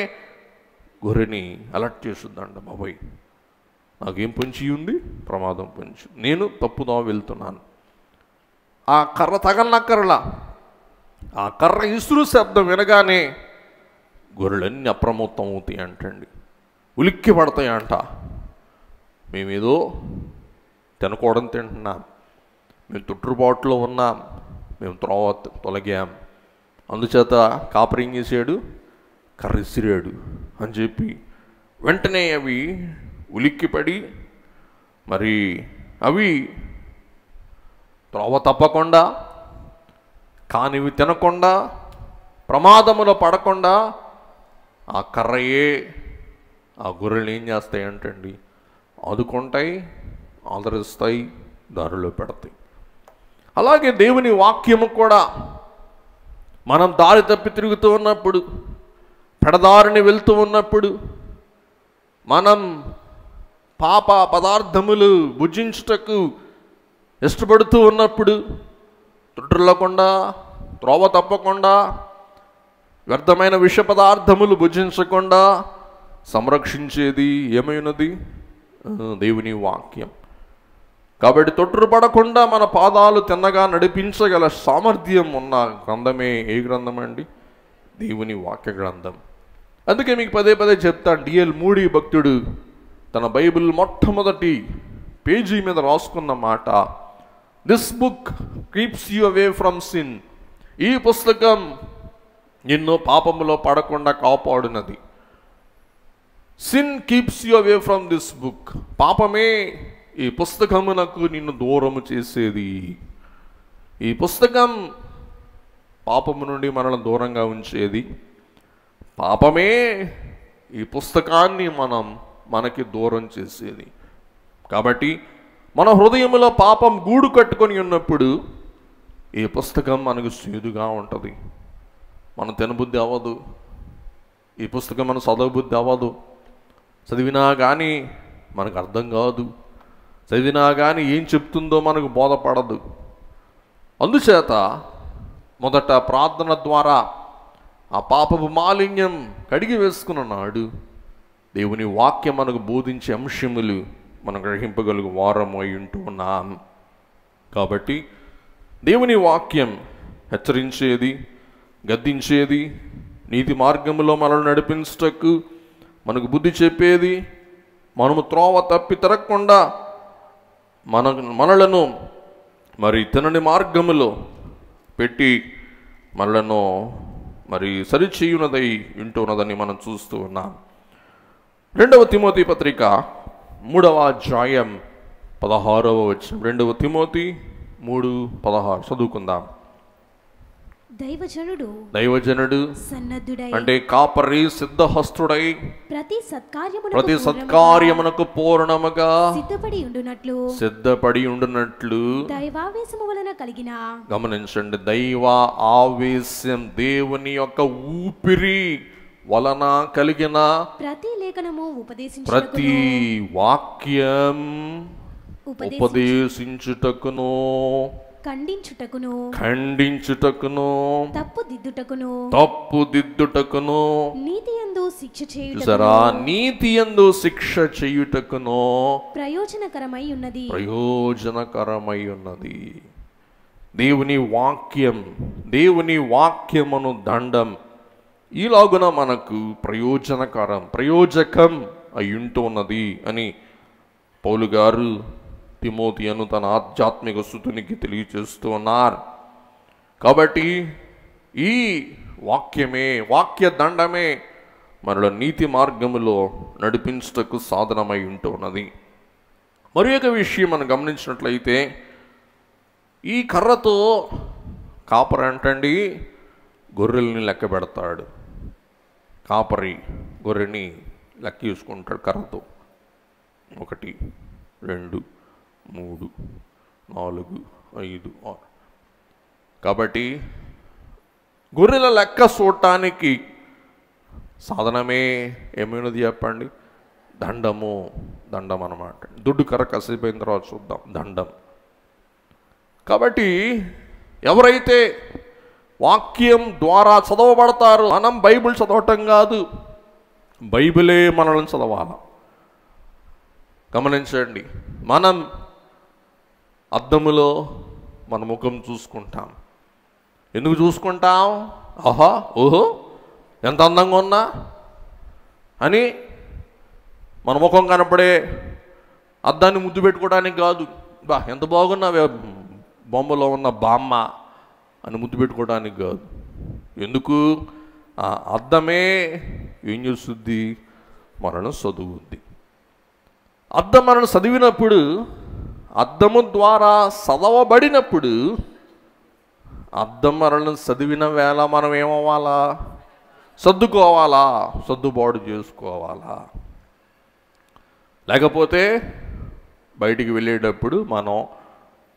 గొర్రెని అలర్ట్ చేస్తుందంట. బాబాయ్, నాకేం పొంచి ఉంది? ప్రమాదం పొంచి, నేను తప్పుదా వెళ్తున్నాను. ఆ కర్ర తగలనక్కర్లా, ఆ కర్ర ఇసురు శబ్దం వినగానే గొర్రెలన్నీ అప్రమత్తం అవుతాయి అంటండి, ఉలిక్కి పడతాయి అంట. మేమేదో తినకూడని తింటున్నాం, మేము తొట్టుబాటులో ఉన్నాం, మేము త్రోవ తొలగాం, అందుచేత కాపరి ఏం చేశాడు? కర్ర ఇసిరాడు అని చెప్పి వెంటనే అవి ఉలిక్కిపడి మరి అవి త్రోవ తప్పకుండా, కానివి తినకుండా, ప్రమాదములో పడకుండా ఆ కర్రయే ఆ గొర్రెలు ఏం చేస్తాయి అంటండి? ఆదుకుంటాయి, ఆదరిస్తాయి, దారిలో పెడతాయి. అలాగే దేవుని వాక్యము కూడా మనం దారి తప్పి తిరుగుతూ ఉన్నప్పుడు, పెడదారిని వెళ్తూ ఉన్నప్పుడు, మనం పాప పదార్థములు భుజించుటకు ఇష్టపడుతూ ఉన్నప్పుడు తొట్టిల్లకుండా, త్రోవ తప్పకుండా, వ్యర్థమైన విష పదార్థములు భుజించకుండా సంరక్షించేది ఏమైనది? దేవుని వాక్యం. కాబట్టి తొట్టు పడకుండా మన పాదాలు తిన్నగా నడిపించగల సామర్థ్యం ఉన్న గ్రంథమే ఏ గ్రంథం అండి? దేవుని వాక్య గ్రంథం. అందుకే మీకు పదే పదే చెప్తాను, డిఎల్ మూడీ భక్తుడు తన బైబిల్ మొట్టమొదటి పేజీ మీద రాసుకున్న మాట, this book keeps you away from sin. ఈ పుస్తకం నిన్ను పాపములో పడకుండా కాపాడునది. Sin keeps you away from this book. పాపమే ఈ పుస్తకమునకు నిన్ను దూరము చేసేది. ఈ పుస్తకం పాపము నుండి మనల్ని దూరంగా ఉంచేది. పాపమే ఈ పుస్తకాన్ని మనకి దూరం చేసేది. కాబట్టి మన హృదయంలో పాపం గూడు కట్టుకొని ఉన్నప్పుడు ఈ పుస్తకం మనకు చేదుగా ఉంటుంది, మనం తినబుద్ధి అవ్వదు. ఈ పుస్తకం మనం చదవబుద్ధి అవ్వదు. చదివినా కానీ మనకు అర్థం కాదు. చదివినా కానీ ఏం చెప్తుందో మనకు బోధపడదు. అందుచేత మొదట ప్రార్థన ద్వారా ఆ పాపపు మాలిన్యం కడిగి వేసుకున్న నాడు దేవుని వాక్యం మనకు బోధించే అంశములు మనం గ్రహింపగలుగు వారమై ఉంటూ ఉన్నాం. కాబట్టి దేవుని వాక్యం హెచ్చరించేది, గద్దించేది, నీతి మార్గంలో మనల్ని నడిపించటకు మనకు బుద్ధి చెప్పేది, మనము త్రోవ తప్పి తిరగకుండా మనలను మరి తినని మార్గములో పెట్టి మనలను మరి సరిచేయునదై ఉంటున్నదని మనం చూస్తూ ఉన్నాం. 2వ తిమోతి పత్రిక 3వ అధ్యాయం 16వ వచనం. 2వ తిమోతి 3:16 చదువుకుందాం. దైవజనుడు సన్నద్ధుడై అంటే కాపరి సిద్ధహస్తుడై ప్రతి సత్కార్యమునకు పూర్ణముగా సిద్ధపడి ఉండునట్లు దైవావేశము వలన కలిగిన, గమనించండి, దైవ ఆవేశం, దేవుని యొక్క ఊపిరి వలన కలిగిన ప్రతి లేఖనము ప్రతి వాక్యం ఉపదేశించుటకును, ఖండించుటకును, తప్పుదిద్దుటకును, నీతియందు శిక్ష చేయుటకును ప్రయోజనకరమై ఉన్నది. దేవుని వాక్యమును దండం ఈలాగున మనకు ప్రయోజకం అయ్యుంటూ ఉన్నది అని పౌలు గారు తిమోతియను తన ఆధ్యాత్మిక స్తుతునికి తెలియచేస్తూ ఉన్నారు. కాబట్టి ఈ వాక్య దండమే మనలో నీతి మార్గములో నడిపించుటకు సాధనమై ఉంటూ ఉన్నది. మరి ఒక విషయం మనం గమనించినట్లయితే, ఈ కర్రతో కాపరి అంటండి గొర్రెల్ని లెక్క పెడతాడు. కాపరి గొర్రెని లెక్క చూసుకుంటాడు కర్రతో. 1, 2, 3, 4, 5, 6. కాబట్టి గొర్రెల లెక్క చూడటానికి సాధనమే ఏమైనది చెప్పండి? దండం అన్నమాట. దుడ్డు కర్ర కసిపోయిన తర్వాత చూద్దాం, దండం. కాబట్టి ఎవరైతే వాక్యం ద్వారా చదవబడతారో, మనం బైబిల్ చదవటం కాదు, బైబిలే మనల్ని చదవాలి. గమనించండి, మనం అద్దములో మన ముఖం చూసుకుంటాం. ఎందుకు చూసుకుంటాం? ఓహో ఎంత అందంగా ఉన్నా అని మన ముఖం కనపడే అద్దాన్ని ముద్దు పెట్టుకోవడానికి కాదు. ఎంత బాగున్నావే బొమ్మలో ఉన్న బామ్మ అని ముద్దు పెట్టుకోవడానికి కాదు. ఎందుకు? ఆ అద్దమే ఏం చేస్తుంది? మనల్ని చదువుద్ది. అద్దం మనల్ని చదివినప్పుడు, అద్దము ద్వారా చదవబడినప్పుడు, అద్దం మనల్ని చదివిన వేళ మనం ఏమవ్వాలా? సర్దుకోవాలా, సర్దుబాటు చేసుకోవాలా. లేకపోతే బయటికి వెళ్ళేటప్పుడు మనం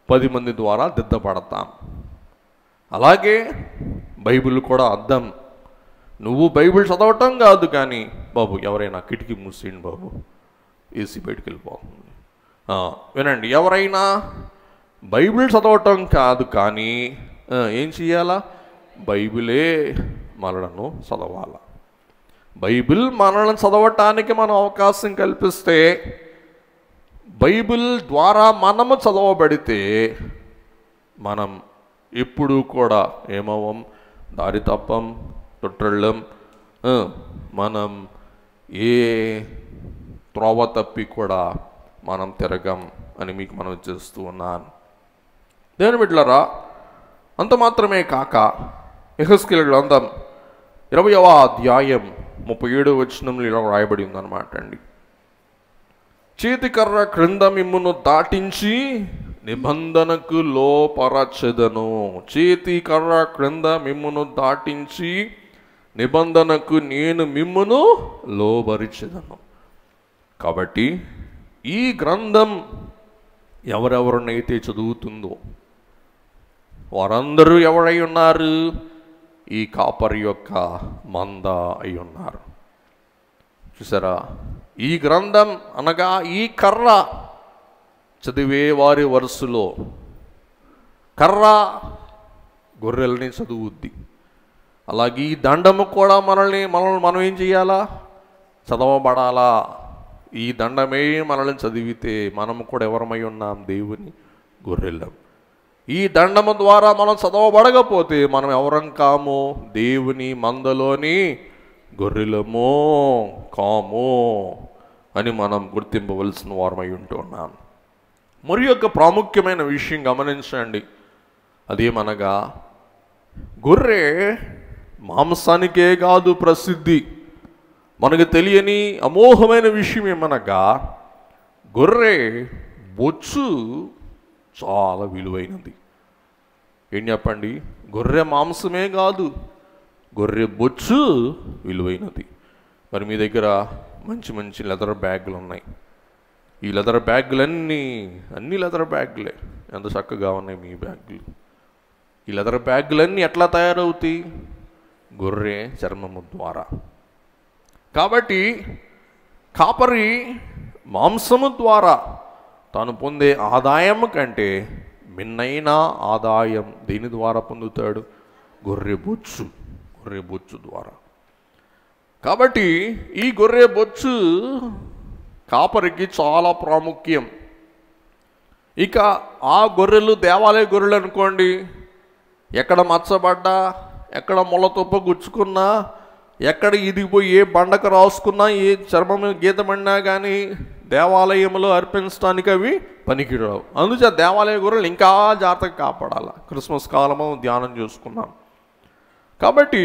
10 మంది ద్వారా దిద్దపడతాం. అలాగే బైబిల్ కూడా అద్దం. నువ్వు బైబిల్ చదవటం కాదు, కానీ బాబు ఎవరైనా కిటికీ మూసేయండి బాబు, ఏసీ బయటికి వెళ్ళిపోతుంది. వినండి, ఎవరైనా బైబిల్ చదవటం కాదు, కానీ ఏం చేయాలా? బైబిలే మనలను చదవాలా. బైబిల్ మనల్ని చదవటానికి మనం అవకాశం కల్పిస్తే, బైబిల్ ద్వారా మనము చదవబడితే మనం ఎప్పుడూ కూడా ఏమవం? దారి తప్పం, తొట్టళ్ళం. మనం ఏ త్రోవ తప్పి కూడా మనం తిరగం అని మీకు మనం చేస్తూ ఉన్నాను. దేవుని బిడ్డలారా, అంత మాత్రమే కాక యెహెజ్కేలు గ్రంథం 20వ అధ్యాయం 37వ వచనంలో ఇలా రాయబడి ఉందన్నమాట అండి. చేతికర్ర క్రింద మిమ్మును దాటించి నిబంధనకు లోపరచెదను. చేతికర్ర క్రింద మిమ్మును దాటించి నిబంధనకు నేను మిమ్మును లోబరిచెదను. కాబట్టి ఈ గ్రంథం ఎవరెవరినైతే చదువుతుందో, వారందరూ ఎవరై ఉన్నారు? ఈ కాపరి యొక్క మంద అయి ఉన్నారు. చూసారా, ఈ గ్రంథం అనగా ఈ కర్ర చదివే వారి వరుసలో కర్ర గొర్రెల్ని చదువుద్ది. అలాగే ఈ దండము కూడా మనల్ని మనం ఏం చేయాలా? చదవబడాలా. ఈ దండమే మనల్ని చదివితే మనము కూడా ఎవరమై ఉన్నాం? దేవుని గొర్రెలం. ఈ దండము ద్వారా మనం చదవబడకపోతే మనం ఎవరం కాము? దేవుని మందలోని గొర్రెలమో కామో అని మనం గుర్తింపవలసిన వారమై ఉంటున్నాం. మరి యొక్క ప్రాముఖ్యమైన విషయం గమనించండి. అదేమనగా గొర్రె మాంసానికే కాదు ప్రసిద్ధి. మనకు తెలియని అమోఘమైన విషయం ఏమనగా గొర్రె బొచ్చు చాలా విలువైనది. ఏం చెప్పండి? గొర్రె మాంసమే కాదు, గొర్రె బొచ్చు విలువైనది. మరి మీ దగ్గర మంచి మంచి లెదర్ బ్యాగులు ఉన్నాయి. ఈ లెదర్ బ్యాగులన్నీ లెదర్ బ్యాగులే. ఎంత చక్కగా ఉన్నాయి మీ బ్యాగులు. ఈ లెదర్ బ్యాగులన్నీ ఎట్లా తయారవుతాయి? గొర్రె చర్మము ద్వారా. కాబట్టి కాపరి మాంసము ద్వారా తాను పొందే ఆదాయం కంటే మిన్నైన ఆదాయం దేని ద్వారా పొందుతాడు? గొర్రె బొచ్చు ద్వారా. కాబట్టి ఈ గొర్రె బొచ్చు కాపరికి చాలా ప్రాముఖ్యం. ఇక ఆ గొర్రెలు దేవాలయ గొర్రెలు అనుకోండి, ఎక్కడ మచ్చబడ్డా, ఎక్కడ ముళ్ళతొప్ప గుచ్చుకున్నా, ఎక్కడ ఇదిగిపోయి ఏ బండకు రాసుకున్నా, ఏ చర్మం గీతమడినా కానీ దేవాలయంలో అర్పించడానికి అవి పనికిరావు. అందుచేత దేవాలయ గొర్రెలు ఇంకా జాగ్రత్తగా కాపాడాలి. క్రిస్మస్ కాలము ధ్యానం చేసుకున్నాం కాబట్టి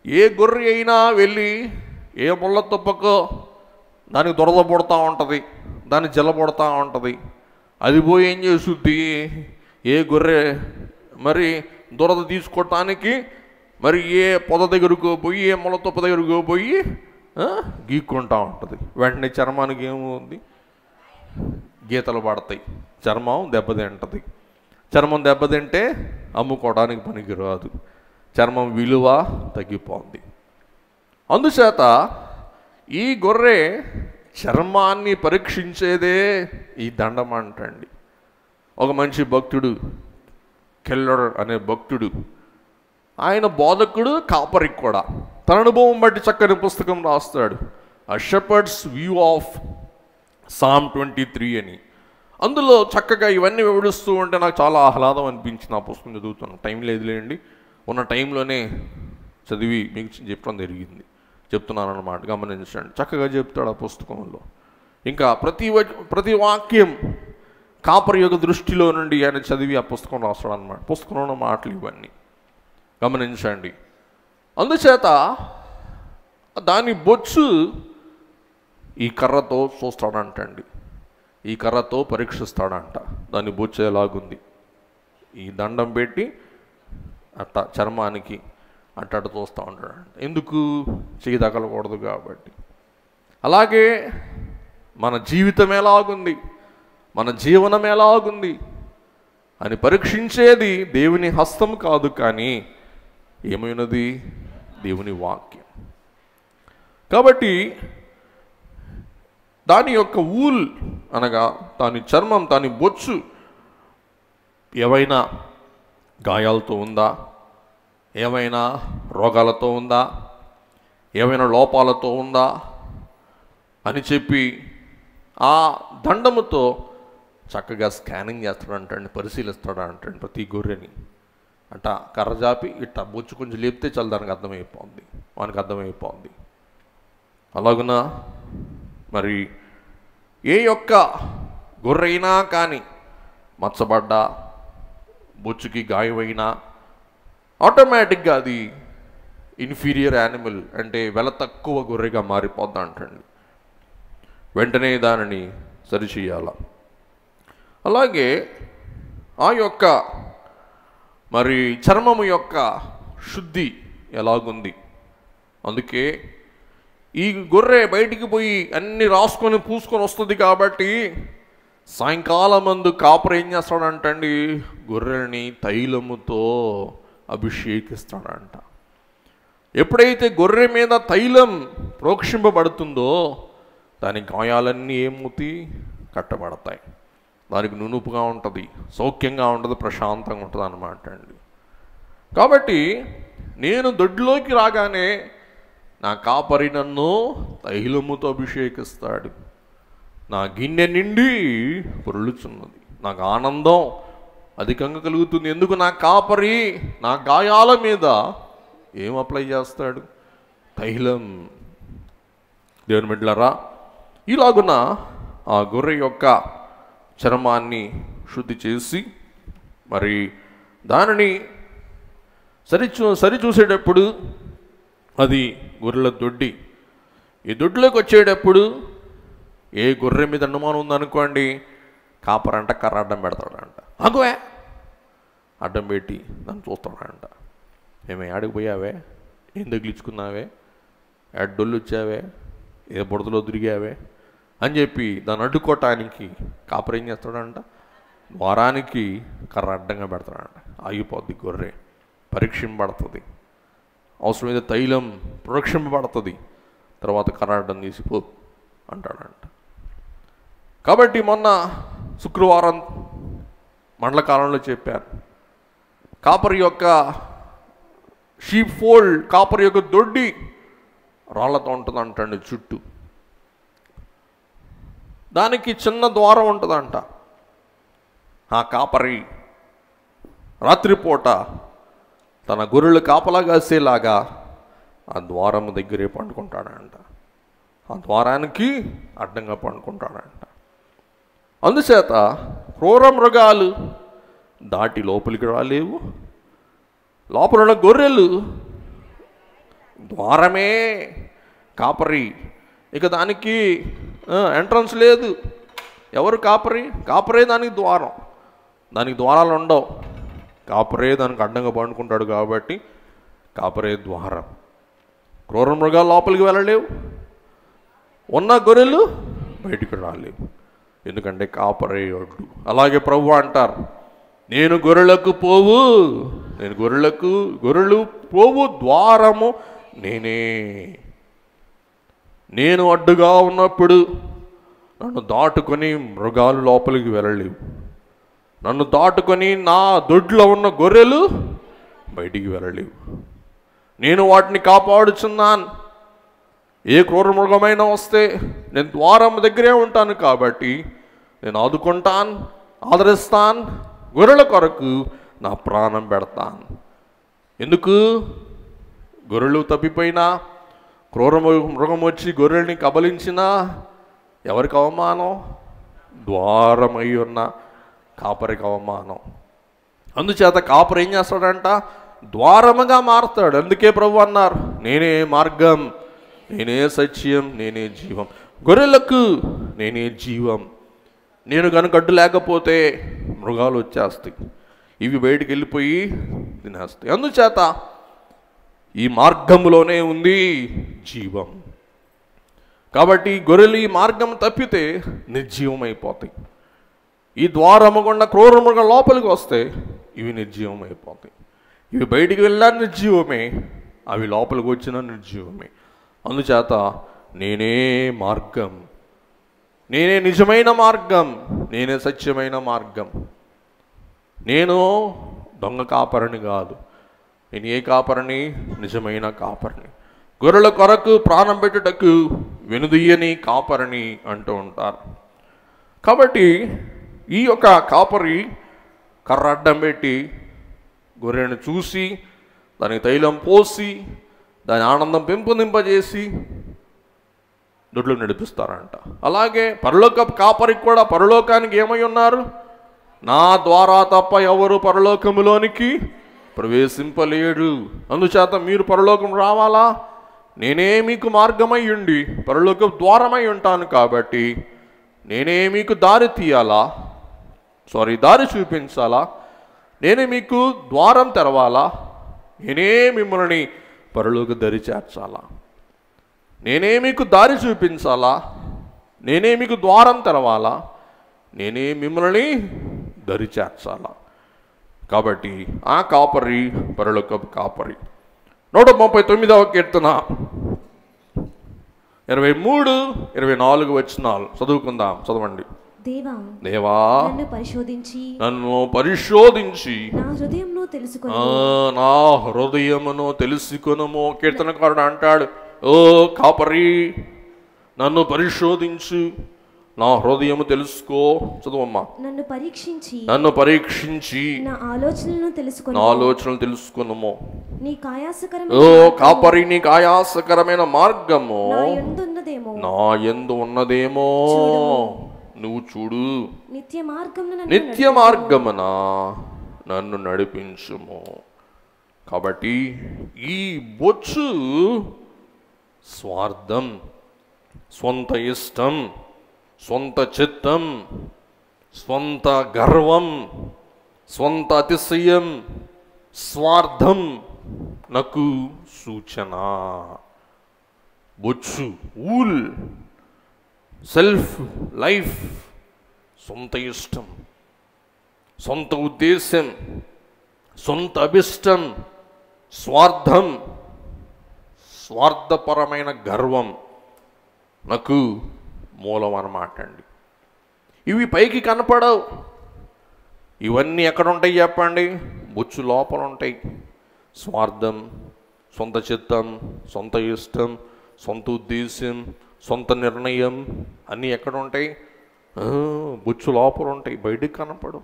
ఏ గొర్రె అయినా వెళ్ళి ఏ ముళ్ళ తుప్పకో దానికి దురద పుడతా ఉంటుంది, దాన్ని జల్లబుడతా ఉంటుంది. అది పోయి ఏం చేస్తుంది? ఏ గొర్రె మరి దురద తీసుకోవటానికి మరి ఏ పొద దగ్గరకు పోయి ఏ ముళ్ళ తుప్ప దగ్గరకు పోయి గీక్కుంటూ ఉంటుంది. వెంటనే చర్మానికి ఏమవుతుంది? గీతలు పడతాయి, చర్మం దెబ్బతింటుంది. చర్మం దెబ్బతింటే అమ్ముకోవడానికి పనికిరాదు, చర్మం విలువ తగ్గిపోతుంది. అందుచేత ఈ గొర్రె చర్మాన్ని పరీక్షించేదే ఈ దండం అంటండి. ఒక మంచి భక్తుడు, కెల్లర్ అనే భక్తుడు, ఆయన బోధకుడు, కాపరికి కూడా తన అనుభవం బట్టి చక్కని పుస్తకం రాస్తాడు, A Shepherd's View of Psalm 23 అని. అందులో చక్కగా ఇవన్నీ వివరిస్తూ ఉంటే నాకు చాలా ఆహ్లాదం అనిపించింది. ఆ పుస్తకం చదువుతున్నాను. టైం లేదులేండి, ఉన్న టైంలోనే చదివి మీకు చెప్పడం జరిగింది, చెప్తున్నాను అన్నమాట. గమనించండి, చక్కగా చెప్తాడు ఆ పుస్తకంలో. ఇంకా ప్రతి వాక్యం కాపరి యొక్క దృష్టిలో నుండి ఆయన చదివి ఆ పుస్తకం రాస్తాడు అన్నమాట. పుస్తకంలో ఉన్న మాటలు ఇవన్నీ గమనించండి. అందుచేత దాని బొచ్చు ఈ కర్రతో చూస్తాడంటండి, ఈ కర్రతో పరీక్షిస్తాడంట. దాని బొచ్చు ఎలాగుంది? ఈ దండం పెట్టి అట్ట చర్మానికి అట్ట చూస్తూ ఉంటాడంట. ఎందుకు? చెయ్యి తగలకూడదు కాబట్టి. అలాగే మన జీవితం ఎలాగుంది, మన జీవనం ఎలాగుంది అని పరీక్షించేది దేవుని హస్తం కాదు, కానీ ఏమైనది? దేవుని వాక్యం. కాబట్టి దాని యొక్క ఊల్ అనగా దాని చర్మం, దాని బొచ్చు ఏవైనా గాయాలతో ఉందా, ఏమైనా రోగాలతో ఉందా, ఏమైనా లోపాలతో ఉందా అని చెప్పి ఆ దండముతో చక్కగా స్కానింగ్ చేస్తాడంటండి, పరిశీలిస్తాడంటండి ప్రతి గొర్రెని. అట్ట కర్రజాపి ఇట్ట బొచ్చు కొంచెం లేపితే చాలు దానికి అర్థమైపోద్ది, వానికి అర్థమైపోద్ది. అలాగున మరి ఏ యొక్క గొర్రెైనా కానీ మచ్చబడ్డా, బొచ్చుకి గాయమైనా ఆటోమేటిక్గా అది ఇన్ఫీరియర్ యానిమల్, అంటే వెల తక్కువ గొర్రెగా మారిపోద్దా అంటండి. వెంటనే దానిని సరిచేయాల. అలాగే ఆ యొక్క మరి చర్మము యొక్క శుద్ధి ఎలాగుంది? అందుకే ఈ గొర్రె బయటికి పోయి అన్ని రాసుకొని పూసుకొని వస్తుంది కాబట్టి సాయంకాలమందు కాపరి ఏం చేస్తాడంటండి? గొర్రెల్ని తైలముతో అభిషేకిస్తాడంట. ఎప్పుడైతే గొర్రె మీద తైలం ప్రోక్షింపబడుతుందో దాని గాయాలన్నీ ఏమవుతాయి? కట్టబడతాయి. దానికి నునుపుగా ఉంటుంది, సౌఖ్యంగా ఉంటుంది, ప్రశాంతంగా ఉంటుంది అన్నమాట అండి. కాబట్టి నేను దొడ్లోకి రాగానే నా కాపరి నన్ను తైలముతో అభిషేకిస్తాడు. నా గిన్నె నిండి పొర్లుచున్నది. నాకు ఆనందం అధికంగా కలుగుతుంది. ఎందుకు? నా కాపరి నా గాయాల మీద ఏం అప్లై చేస్తాడు? తైలం. దేవుని బిడ్డలారా, ఇలాగున ఆ గొర్రె యొక్క చర్మాన్ని శుద్ధి చేసి మరి దానిని సరిచూసేటప్పుడు అది గొర్రెల దొడ్డి. ఈ దొడ్లోకి వచ్చేటప్పుడు ఏ గొర్రె మీద అనుమానం ఉందనుకోండి, కాపరంట కర్ర అడ్డం పెడతాడంట. అగోవే అడ్డం పెట్టి దాన్ని చూస్తాడంట. ఏమే ఆడికి పోయావే? ఏం తగిలించుకున్నావే? డొల్లు వచ్చావే? ఏ బుడదలో తిరిగావే అని చెప్పి దాన్ని అడ్డుకోవటానికి కాపరి ఏం చేస్తాడంట? ద్వారానికి కర్ర అడ్డంగా పెడతాడంట. ఆగిపోద్ది గొర్రె, పరీక్షింపబడుతుంది. అవసరమైతే తైలం ప్రోక్షింపబడుతుంది. తర్వాత కర్ర అడ్డం తీసిపో అంటాడంట. కాబట్టి మొన్న శుక్రవారం మండల కాలంలో చెప్పాను, కాపరి యొక్క షీప్ ఫోల్డ్, కాపరి యొక్క దొడ్డి రాళ్లతో ఉంటుంది అంటండి. చుట్టూ దానికి చిన్న ద్వారం ఉంటుందంట. ఆ కాపరి రాత్రిపూట తన గొర్రెలు కాపలా కాసేలాగా ఆ ద్వారం దగ్గరే పండుకుంటాడంట. ఆ ద్వారానికి అడ్డంగా పండుకుంటాడంట. అందుచేత క్రూర మృగాలు దాటి లోపలికి రాలేవు. లోపల ఉన్న గొర్రెలు ద్వారమే కాపరి. ఇక దానికి ఎంట్రన్స్ లేదు. ఎవరు కాపరి? కాపరే దానికి ద్వారం. దానికి ద్వారాలు ఉండవు. కాపరే దానికి అడ్డంగా పండుకుంటాడు కాబట్టి కాపరే ద్వారం. క్రూర మృగాలు లోపలికి వెళ్ళలేవు, ఉన్న గొర్రెలు బయటికి రాలేవు. ఎందుకంటే కాపరే ఒడ్డు. అలాగే ప్రభు అంటారు, నేను గొర్రెలకు పోవు, గొర్రెలు పోవు ద్వారము నేనే. నేను అడ్డుగా ఉన్నప్పుడు నన్ను దాటుకొని మృగాలు లోపలికి వెళ్ళలేవు. నన్ను దాటుకొని నా దొడ్లో ఉన్న గొర్రెలు బయటికి వెళ్ళలేవు. నేను వాటిని కాపాడుచున్నాను. ఏ క్రూర మృగమైనా వస్తే నేను ద్వారం దగ్గరే ఉంటాను కాబట్టి నేను ఆదుకుంటాను, ఆదరిస్తాను. గొర్రెల కొరకు నా ప్రాణం పెడతాను. ఎందుకు? గొర్రెలు తప్పిపోయినా, క్రూర మృగం వచ్చి గొర్రెల్ని కబలించినా ఎవరికి అవమానం? ద్వారమై ఉన్న కాపరికి అవమానం. అందుచేత కాపరి ఏం చేస్తాడంట? ద్వారముగా మారుతాడు. అందుకే ప్రభు అన్నారు, నేనే మార్గం, నేనే సత్యం, నేనే జీవం. గొర్రెలకు నేనే జీవం. నేను కనుక అడ్డు లేకపోతే మృగాలు వచ్చేస్తాయి, ఇవి బయటికి వెళ్ళిపోయి తినేస్తాయి. అందుచేత ఈ మార్గంలోనే ఉంది జీవం. కాబట్టి గొర్రెలు ఈ మార్గం తప్పితే నిర్జీవం అయిపోతాయి. ఈ ద్వారము గుండా క్రూర మృగం లోపలికి వస్తే ఇవి నిర్జీవం అయిపోతాయి. ఇవి బయటికి వెళ్ళినా నిర్జీవమే, అవి లోపలికి వచ్చినా నిర్జీవమే. అందుచేత నేనే మార్గం, నేనే నిజమైన మార్గం, నేనే సత్యమైన మార్గం. నేను దొంగ కాపరిని కాదు. నేను ఏ కాపరిని? నిజమైన కాపరిని. గొర్రెల కొరకు ప్రాణం పెట్టుటకు వెనుదీయని కాపరిని అంటూ ఉంటారు. కాబట్టి ఈ యొక్క కాపరి కర్ర అడ్డం పెట్టి గొర్రెను చూసి దానికి తైలం పోసి దాని ఆనందం పెంపొందింపజేసి దొడ్లు నడిపిస్తారంట. అలాగే పరలోక కాపరికి కూడా పరలోకానికి ఏమై ఉన్నారు? నా ద్వారా తప్ప ఎవరు పరలోకములోనికి ప్రవేశింపలేడు. అందుచేత మీరు పరలోకం రావాలా? నేనే మీకు మార్గమై ఉండి పరలోక ద్వారమై ఉంటాను కాబట్టి నేనే మీకు దారి తీయాలా, దారి చూపించాలా, నేనే మీకు ద్వారం తెరవాలా, నేనే మిమ్మల్ని పరలోక దరి చేర్చాలా, నేనే మీకు దారి చూపించాలా, నేనే మీకు ద్వారం తెరవాలా, నేనే మిమ్మల్ని దరిచేర్చాల. కాబట్టి ఆ కాపరి పరలోకపు కాపరి. 139వ కీర్తన 23, 24 వచనాలు చదువుకుందాం. చదవండి. దేవా నన్ను పరిశోధించి నా హృదయమును తెలుసుకొనుము. కీర్తనకారుడు అంటాడు, ఓ కాపరి నన్ను పరిశోధించు, నా హృదయము తెలుసుకో. చదువమ్మా. నన్ను పరీక్షించి నా ఆలోచనలు తెలుసుకొనుము. ఓ కాపరి నీకు ఆయాసకరమైన మార్గము నా యందు ఉన్నదేమో నువ్వు చూడు. నిత్య మార్గమున నన్ను నడిపించుము. కాబట్టి ఈ బొచ్చు స్వార్థం, స్వంత ఇష్టం, స్వంత చిత్తం, స్వంత గర్వం, స్వంత అతిశయం, స్వార్థం నాకు సూచన. బొచ్చు ఊల్, సెల్ఫ్ లైఫ్, సొంత ఇష్టం, సొంత ఉద్దేశం, సొంత అభిష్టం, స్వార్థం, స్వార్థపరమైన గర్వం నాకు మూలం అన్నమాట అండి. ఇవి పైకి కనపడవు. ఇవన్నీ ఎక్కడ ఉంటాయి చెప్పండి? బొచ్చు లోపల ఉంటాయి. స్వార్థం, సొంత చిత్తం, సొంత ఇష్టం, సొంత ఉద్దేశం, సొంత నిర్ణయం అన్నీ ఎక్కడ ఉంటాయి? బొచ్చు లోపల ఉంటాయి. బయటికి కనపడవు.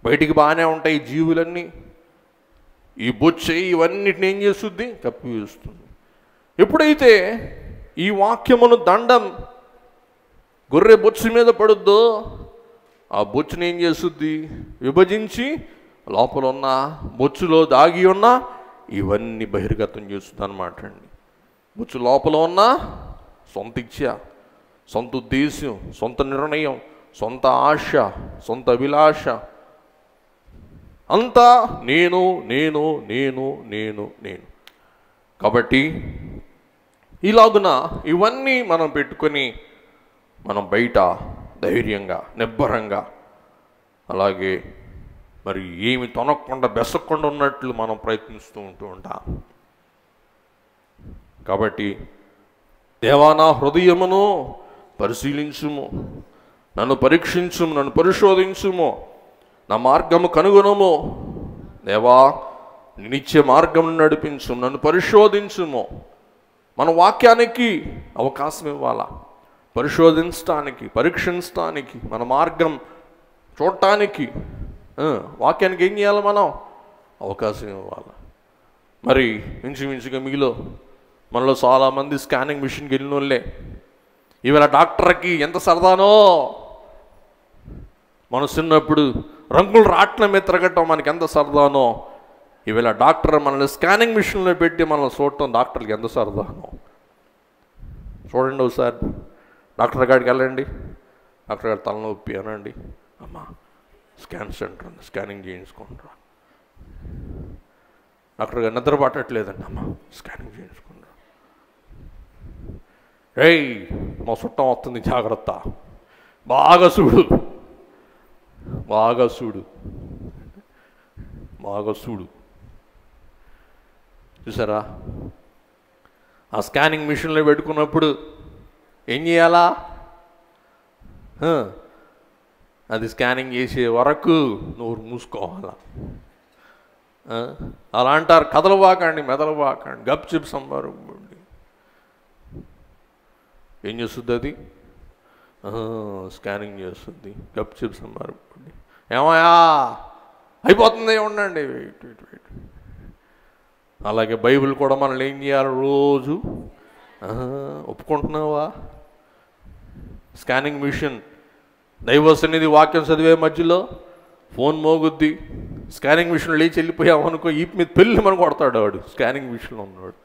బయటికి బాగానే ఉంటాయి జీవులన్నీ. ఈ బొచ్చే ఇవన్నిటిని ఏం చేస్తుంది? కప్పి వేస్తుంది. ఎప్పుడైతే ఈ వాక్యమును దండం గొర్రె బొచ్చు మీద పడుద్దో ఆ బొచ్చుని ఏం చేస్తుంది? విభజించి లోపల ఉన్న బొచ్చులో దాగి ఉన్న ఇవన్నీ బహిర్గతం చేస్తుంది అన్నమాట అండి. బొచ్చు లోపల ఉన్న సొంత ఇచ్చ, సొంత ఉద్దేశం, సొంత నిర్ణయం, సొంత ఆశ, సొంత అభిలాష అంతా నేను నేను నేను నేను నేను. కాబట్టి ఇలాగున ఇవన్నీ మనం పెట్టుకొని మనం బయట ధైర్యంగా నిబ్బరంగా అలాగే మరి ఏమి తొనకుండా బెసకుండా ఉన్నట్లు మనం ప్రయత్నిస్తూ ఉంటాం. కాబట్టి దేవా నా హృదయమును పరిశీలించుము, నన్ను పరీక్షించుము, నన్ను పరిశోధించుము, నా మార్గము కనుగొనము. దేవా నిత్య మార్గం నడిపించు, నన్ను పరిశోధించుము. మన వాక్యానికి అవకాశం ఇవ్వాలా, పరిశోధించడానికి, పరీక్షించడానికి, మన మార్గం చూడటానికి వాక్యానికి ఏం చేయాలి? మనం అవకాశం ఇవ్వాలి. మరి ఇంచుమించుగా మిగిలో మనలో చాలామంది స్కానింగ్ మిషన్కి వెళ్ళిన వాళ్ళే. ఇవాళ డాక్టర్కి ఎంత సరదానో. మనం చిన్నప్పుడు రంగులు రాట్ల మీద తిరగటం మనకి ఎంత సరదానో, ఇవాళ డాక్టర్ మనల్ని స్కానింగ్ మిషన్లో పెట్టి మనల్ని చూడటం డాక్టర్కి ఎంత సరదానో. చూడండి ఒకసారి డాక్టర్ గారికి వెళ్ళండి, డాక్టర్ గారు తలనొప్పి అనండి, అమ్మా స్కాన్ సెంటర్ ఉంది స్కానింగ్ చేయించుకుంటారా. డాక్టర్ గారు నిద్ర పట్టట్లేదండి, అమ్మా స్కానింగ్ చేయించుకుంటారా. ఏయ్ మా చుట్టం వస్తుంది జాగ్రత్త, బాగా చూడు బాగా చూడు బాగా చూడు. చూసారా? ఆ స్కానింగ్ మిషన్లో పెట్టుకున్నప్పుడు ఏం చేయాలా? అది స్కానింగ్ చేసే వరకు నోరు మూసుకోవాలా. అలా అంటారు, కదలవాకండి మెదలవాకండి, గప్ చిప్ సంబారు. ఏం చేస్తుంది అది? స్కానింగ్ చేస్తుంది, గప్ చిప్ సంబారు. ఏమయ్యా అయిపోతుంది ఉండండి, వెయిట్ వెయిట్ వెయిట్. అలాగే బైబిల్ కూడా మనల్ని ఏం చేయాలి? రోజు ఒప్పుకుంటున్నావా? స్కానింగ్ మిషన్ దైవసన్నిధి వాక్యం చదివే మధ్యలో ఫోన్ మోగుద్ది, స్కానింగ్ మిషన్ లేచి వెళ్ళిపోయావు అనుకో, ఈ మీద పెళ్ళి మనం కొడతాడు వాడు స్కానింగ్ మిషన్లో ఉన్నవాడు.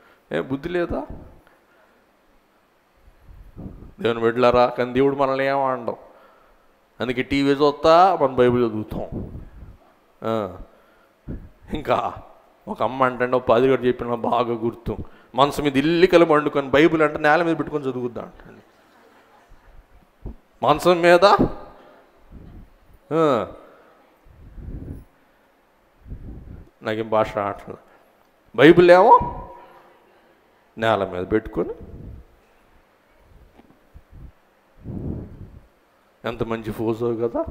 బుద్ధి లేదా? దేవుని బిడ్డలారా, కానీ దేవుడు మనల్ని ఏమండం. అందుకే టీవీ చూస్తా మనం బైబిల్ చదువుతాం. ఇంకా ఒక అమ్మ అంటే ఒక పాదిగారు చెప్పిన బాగా గుర్తు, మనసు మీద ఇల్లికలు వండుకొని బైబిల్ అంటే నేల మీద పెట్టుకొని చదువుద్దా అంటండి. మనసం మీద నాకేం భాష రావట్లేదు. బైబిల్ ఏమో నేల మీద పెట్టుకొని ఎంత మంచి ఫోజో కదా,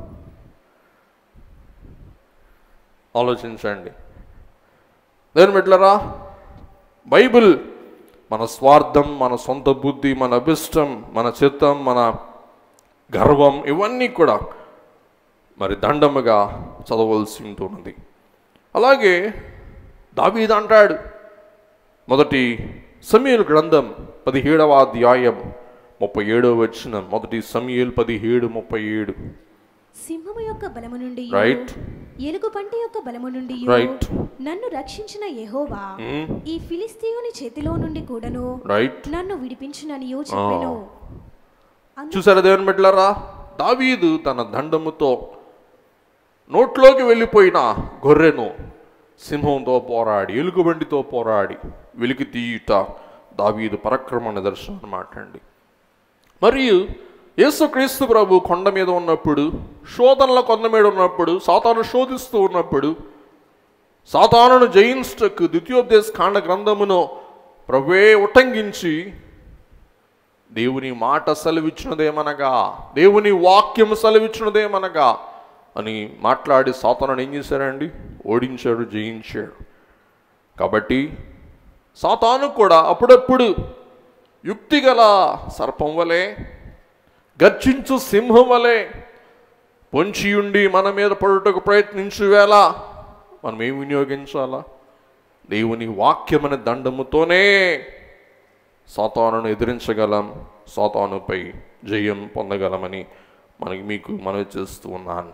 ఆలోచించండి. దేని బిడ్డలారా, బైబిల్ మన స్వార్థం, మన సొంత బుద్ధి, మన అభిష్టం, మన చిత్తం, మన గర్వం ఇవన్నీ కూడా మరి దండముగా చదవలసి ఉంటున్నది. అలాగే దావీదు అంటాడు, మొదటి సమూయేలు గ్రంథం 17వ అధ్యాయం 37వ వచనం, మొదటి సమూయేలు 17:37. సింహము యొక్క బలము నుండి, రైట్, ఎలుగుబంటి యొక్క బలము నుండి రైట్, నన్ను రక్షించిన యెహోవా ఈ ఫిలిష్తీయుని చేతిలో నుండి కూడాను రైట్ నన్ను విడిపించుననియు చెప్పెను. చూసారా దేవుని బిడ్డలారా, దావీదు తన దండముతో నోట్లోకి వెళ్ళిపోయిన గొర్రెను సింహంతో పోరాడి, ఎలుగుబంటితో పోరాడి వెలికి తీయుట దావీదు పరాక్రమ నిదర్శనం అన్నమాట అండి. మరియు యేసుక్రీస్తు ప్రభు కొండ మీద ఉన్నప్పుడు, శోధనల కొండ మీద ఉన్నప్పుడు, సాతాను శోధిస్తూ ఉన్నప్పుడు, సాతానును జయించుటకు ద్వితీయోపదేశ కాండ గ్రంథమును ప్రభువే ఉటంకించి దేవుని మాట సెలవిచ్చినదేమనగా, దేవుని వాక్యం సెలవిచ్చినదేమనగా అని మాట్లాడి సాతానుని ఏం చేశారండి? ఓడించాడు, జయించాడు. కాబట్టి సాతాను కూడా అప్పుడప్పుడు యుక్తిగల సర్పం వలె, గర్జించు సింహం వలె పొంచి ఉండి మన మీద పడుటకు ప్రయత్నించు వేళ మనం ఏం వినియోగించాలా? దేవుని వాక్యమనే దండముతోనే సాతానును ఎదిరించగలం, సాతానుపై జయం పొందగలమని మీకు మనవి చేస్తూ ఉన్నాను.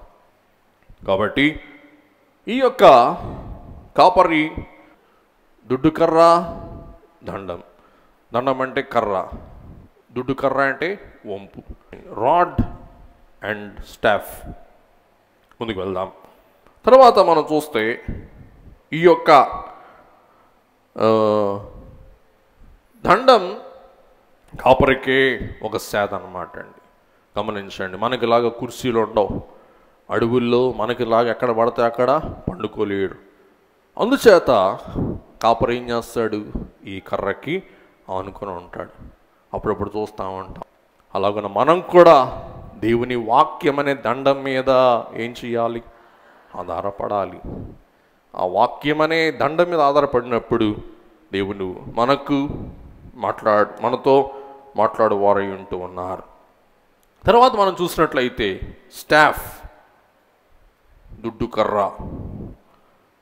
కాబట్టి ఈ యొక్క కాపరి దుడ్డు కర్ర, దండం. దండం అంటే కర్ర, దుడ్డు కర్ర అంటే వంపు. Rod and staff. ముందుకు వెళ్దాం. తర్వాత మనం చూస్తే ఈ యొక్క దండం కాపరికే ఒక సేద అన్నమాట అండి. గమనించండి, మనకిలాగా కుర్చీలు ఉండవు అడవుల్లో, మనకిలాగా ఎక్కడ పడితే అక్కడ పండుకోలేడు. అందుచేత కాపరి ఏం చేస్తాడు? ఈ కర్రకి ఆనుకొని ఉంటాడు. అప్పుడప్పుడు చూస్తూ ఉంటాం. అలాగన మనం కూడా దేవుని వాక్యం అనే దండం మీద ఏం చేయాలి? ఆధారపడాలి. ఆ వాక్యం అనే దండం మీద ఆధారపడినప్పుడు దేవుడు మనతో మాట్లాడువారై ఉంటూ ఉన్నారు. తర్వాత మనం చూసినట్లయితే స్టాఫ్, దుడ్డు కర్ర,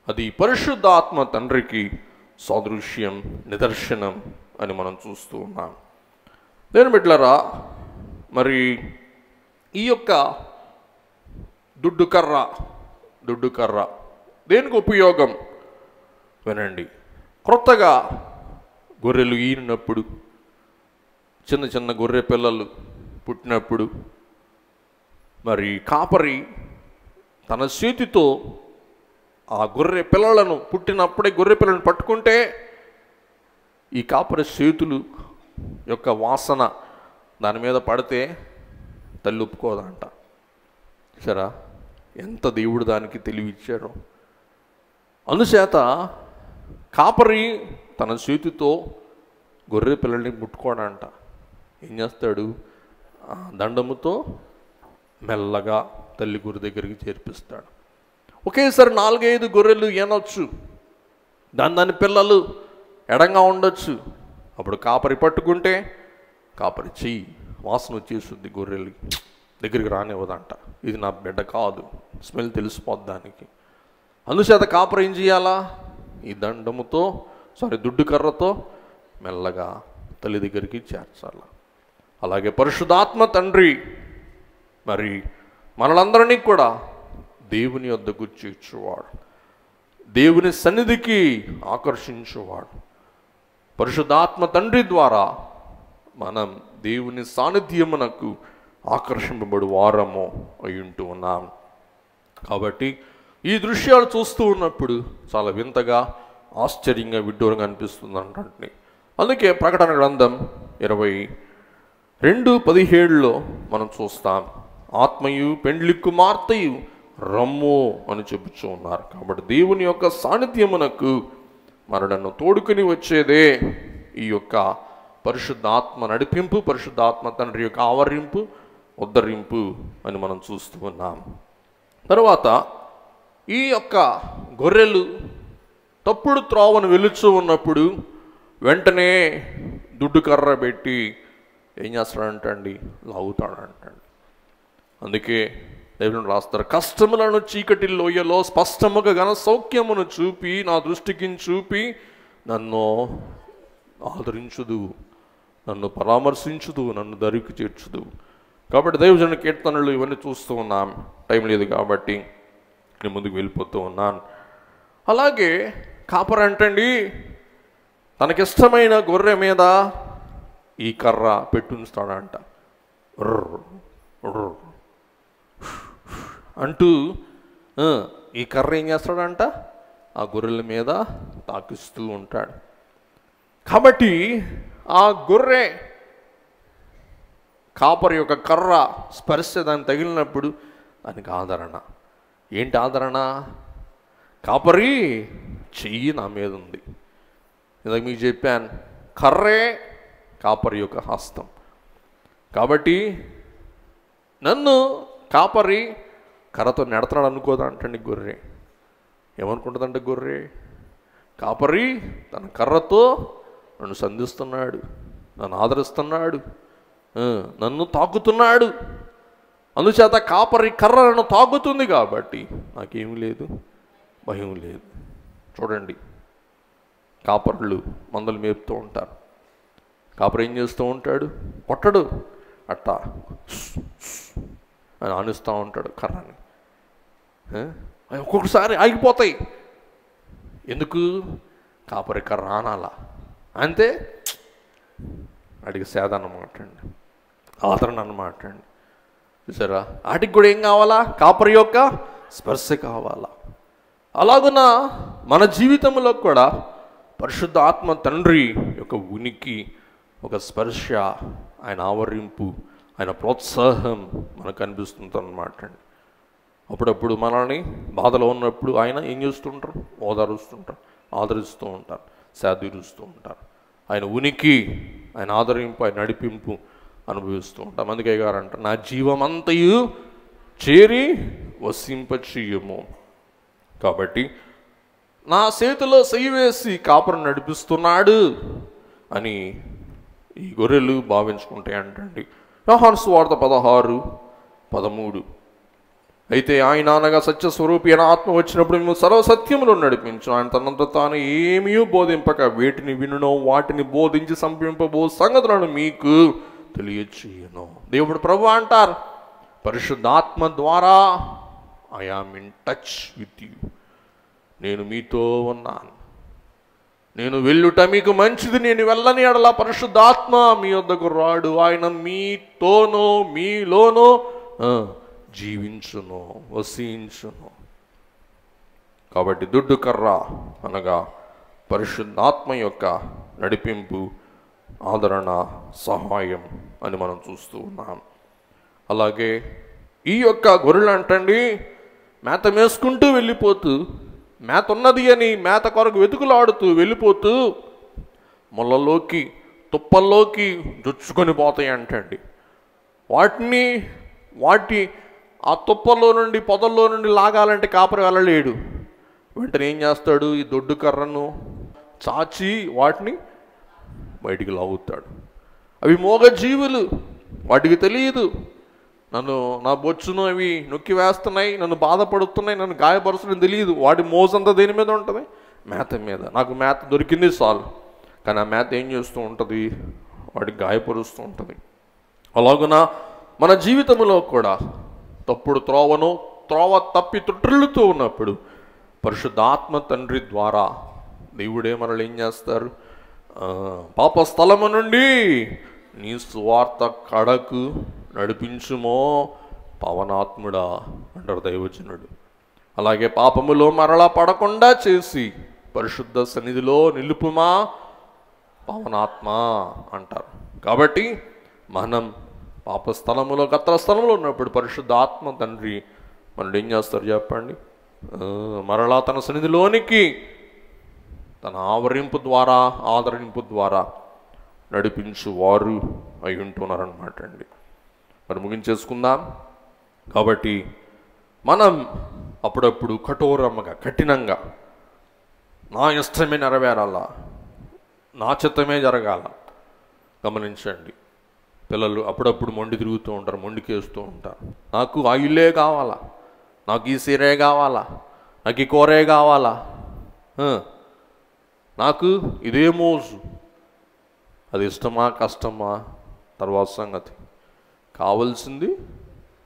అది పరిశుద్ధాత్మ తండ్రికి సాదృశ్యం, నిదర్శనం అని మనం చూస్తూ ఉన్నాం. దేని బిడ్డలారా, మరి ఈ యొక్క దుడ్డు కర్ర దేనికి ఉపయోగం? వినండి. క్రొత్తగా గొర్రెలు ఈనినప్పుడు, చిన్న చిన్న గొర్రె పిల్లలు పుట్టినప్పుడు, మరి కాపరి తన చేతితో ఆ గొర్రె పిల్లలను, పుట్టినప్పుడే గొర్రె పిల్లలను పట్టుకుంటే ఈ కాపరి చేతులు యొక్క వాసన దాని మీద పడితే తల్లి ఒప్పుకోదంట. సరే, ఎంత దేవుడు దానికి తెలివిచ్చారో. అందుచేత కాపరి తన చేతితో గొర్రె పిల్లల్ని ముట్టుకోడంట. ఏం చేస్తాడు? దండముతో మెల్లగా తల్లి గొర్రె దగ్గరికి చేర్పిస్తాడు. ఒకేసారి 4-5 గొర్రెలు ఏనొచ్చు, దాని పిల్లలు ఎడంగా ఉండొచ్చు. అప్పుడు కాపరి పట్టుకుంటే కాపరి చెయ్యి వాసన వచ్చేస్తుంది, గొర్రెలు దగ్గరికి రానివ్వదంట. ఇది నా బిడ్డ కాదు, స్మెల్ తెలిసిపోద్ది దానికి. అందుచేత కాపరి ఏం చేయాలా? ఈ దుడ్డు కర్రతో మెల్లగా తల్లి దగ్గరికి చేర్చాల. అలాగే పరిశుద్ధాత్మ తండ్రి మరి మనలందరినీ కూడా దేవుని వద్దకు చేర్చువాడు, దేవుని సన్నిధికి ఆకర్షించువాడు. పరిశుద్ధాత్మ తండ్రి ద్వారా మనం దేవుని సాన్నిధ్యమునకు ఆకర్షింపబడు వారము అయి ఉంటూ ఉన్నాం. కాబట్టి ఈ దృశ్యాలు చూస్తూ ఉన్నప్పుడు చాలా వింతగా, ఆశ్చర్యంగా, విడ్డూరంగా అనిపిస్తుంది అంటే. అందుకే ప్రకటన గ్రంథం 22:17 మనం చూస్తాం. ఆత్మయు పెండ్లి కుమార్తెయు రమ్ము అని చెబుతూ ఉన్నారు. కాబట్టి దేవుని యొక్క సాన్నిధ్యమునకు మరణను తోడుకుని వచ్చేదే ఈ యొక్క పరిశుద్ధాత్మ నడిపింపు, పరిశుద్ధాత్మ తండ్రి యొక్క ఆవరింపు, ఉద్ధరింపు అని మనం చూస్తూ ఉన్నాం. తర్వాత ఈ యొక్క గొర్రెలు తప్పుడు త్రోవను వెలుచూ ఉన్నప్పుడు వెంటనే దుడ్డు కర్ర పెట్టి ఏం చేస్తాడంటండి, లాగుతాడంటండి. అందుకే దేవుని రాస్తారు, కష్టములను చీకటి లోయలో స్పష్టముగా ఘన సౌఖ్యమును చూపి నా దృష్టికి చూపి నన్ను ఆదరించుదు, నన్ను పరామర్శించుదు, నన్ను దరికి చేర్చుదు. కాబట్టి దైవజన కీర్తనలు ఇవన్నీ చూస్తూ ఉన్నాం. టైం లేదు కాబట్టి నేను ముందుకు వెళ్ళిపోతూ ఉన్నాను. అలాగే కాపరి అంటండి తనకిష్టమైన గొర్రె మీద ఈ కర్ర పెట్టుంచుతాడంట. అంటూ ఈ కర్ర ఏం చేస్తాడంట, ఆ గొర్రెల మీద తాకిస్తూ ఉంటాడు. కాబట్టి ఆ గొర్రె కాపరి యొక్క కర్ర స్పర్శ దాన్ని తగిలినప్పుడు దానికి ఆదరణ. ఏంటి ఆదరణ? కాపరి చెయ్యి నా మీద ఉంది. ఇందాక మీకు చెప్పాను, కర్రే కాపరి యొక్క హస్తం. కాబట్టి నన్ను కాపరి కర్రతో నెడతాడు అనుకోదా అంటండి గొర్రె. ఏమనుకుంటుందంటే గొర్రె, కాపరి తన కర్రతో నన్ను సంధిస్తున్నాడు, నన్ను ఆదరిస్తున్నాడు, నన్ను తాకుతున్నాడు. అందుచేత కాపరి కర్ర నన్ను తాకుతుంది కాబట్టి నాకేమీ లేదు, భయం లేదు. చూడండి, కాపరులు మందలు మేపుతూ ఉంటారు. కాపరి ఏం చేస్తూ ఉంటాడు, కొట్టడు, అట్టా అని ఆనిస్తూ ఉంటాడు కర్రని. ఒక్కొక్కసారి ఆగిపోతాయి. ఎందుకు? కాపరి కర్ర ఆనాలా అంతే. అడిగి సేద అన్నమాట అండి, ఆదరణ అన్నమాట అండి. చూసారా, వాటికి కూడా ఏం కావాలా? కాపరి యొక్క స్పర్శ కావాలా. అలాగున మన జీవితంలో కూడా పరిశుద్ధ ఆత్మ తండ్రి యొక్క ఉనికి, ఒక స్పర్శ, ఆయన ఆవరింపు, ఆయన ప్రోత్సాహం మనకు అనిపిస్తుంది అన్నమాట అండి. అప్పుడప్పుడు మనల్ని బాధలో ఉన్నప్పుడు ఆయన ఏం చేస్తుంటారు, ఓదారుస్తుంటారు, ఆదరిస్తూ ఉంటారు, శాదీరుస్తూ ఉంటారు. ఆయన ఉనికి, ఆయన ఆదరింపు, ఆయన నడిపింపు అనుభవిస్తూ ఉంటాం. అందుకే గారు అంటారు, నా జీవమంతయు చేరి వసింపచేయము. కాబట్టి నా చేతిలో చెయ్యి వేసి కాపురం నడిపిస్తున్నాడు అని ఈ గొర్రెలు భావించుకుంటాయి అంటండి. యోహాను సువార్త 16:13. అయితే ఆయన అనగా సత్యస్వరూపి అయిన ఆత్మ వచ్చినప్పుడు మేము సర్వసత్యములో నడిపించు. ఆయన తనంత తాను ఏమీ బోధింపక వేటిని వినునో వాటిని బోధించి సంపింపబో సంగతులను మీకు తెలియచేయను. దేవుడు ప్రభు అంటారు, పరిశుద్ధాత్మ ద్వారా I am in touch with you. నేను మీతో ఉన్నాను, నేను వెళ్ళుట మీకు మంచిది, నేను వెళ్ళని ఎడల పరిశుద్ధాత్మ మీ వద్దకు రాడు, ఆయన మీతోనో మీలోనో జీవించును, వసించును. కాబట్టి దుడ్డు కర్ర అనగా పరిశుద్ధాత్మ యొక్క నడిపింపు, ఆదరణ, సహాయం అని మనం చూస్తూ ఉన్నాం. అలాగే ఈ యొక్క గొర్రెలు అంటండి మేత మేసుకుంటూ వెళ్ళిపోతూ, మేత ఉన్నది అని మేత కొరకు వెతుకులాడుతూ వెళ్ళిపోతూ ముళ్ళలోకి, తుప్పల్లోకి జొచ్చుకొని పోతాయి అంటండి. వాటి ఆ తుప్పల్లో నుండి, పొదల్లో నుండి లాగాలంటే కాపరి వెళ్ళలేడు. వెంటనే ఏం చేస్తాడు, ఈ దొడ్డు కర్రను చాచి వాటిని బయటికి లాగుతాడు. అవి మోగ జీవులు, వాటికి తెలియదు నా బొచ్చును అవి నొక్కి వేస్తున్నాయి, నన్ను బాధపడుతున్నాయి, నన్ను గాయపరుస్తున్నాయి తెలియదు. వాటి మోసంతా దేని మీద ఉంటుంది? మేత మీద. నాకు మేత దొరికింది చాలు. కానీ ఆ మేత ఏం చేస్తూ ఉంటుంది, వాటికి గాయపరుస్తూ ఉంటుంది. అలాగున మన జీవితంలో కూడా తప్పుడు త్రోవ తప్పి తుట్టిల్లుతూ ఉన్నప్పుడు పరిశుద్ధాత్మ తండ్రి ద్వారా దేవుడే మనల్ని ఏం చేస్తారు, పాప స్థలము నుండి నీ సువార్త కడకు నడిపించుమో పవనాత్ముడా అంటారు దైవజనుడు. అలాగే పాపములో మరలా పడకుండా చేసి పరిశుద్ధ సన్నిధిలో నిలుపుమా పవనాత్మ అంటారు. కాబట్టి మనం పాప స్థలములో, గత్ర స్థలంలో ఉన్నప్పుడు పరిశుద్ధ ఆత్మ తండ్రి మనల్ని ఏం చేస్తారు చెప్పండి? మరలా తన సన్నిధిలోనికి తన ఆదరింపు ద్వారా నడిపించు వారు అయి ఉంటున్నారనమాట అండి. మరి ముగించేసుకుందాం. కాబట్టి మనం అప్పుడప్పుడు కఠినంగా నా ఇష్టమే నెరవేరాలా, నా చిత్తమే జరగాల. గమనించండి, పిల్లలు అప్పుడప్పుడు మొండి తిరుగుతూ ఉంటారు, మొండికేస్తూ ఉంటారు. నాకు ఆ ఇల్లే కావాలా, నాకు ఈ సీరే కావాలా, నాకు ఈ కూరే కావాలా, నాకు ఇదే మోజు. అది ఇష్టమా కష్టమా తర్వాత సంగతి, కావలసింది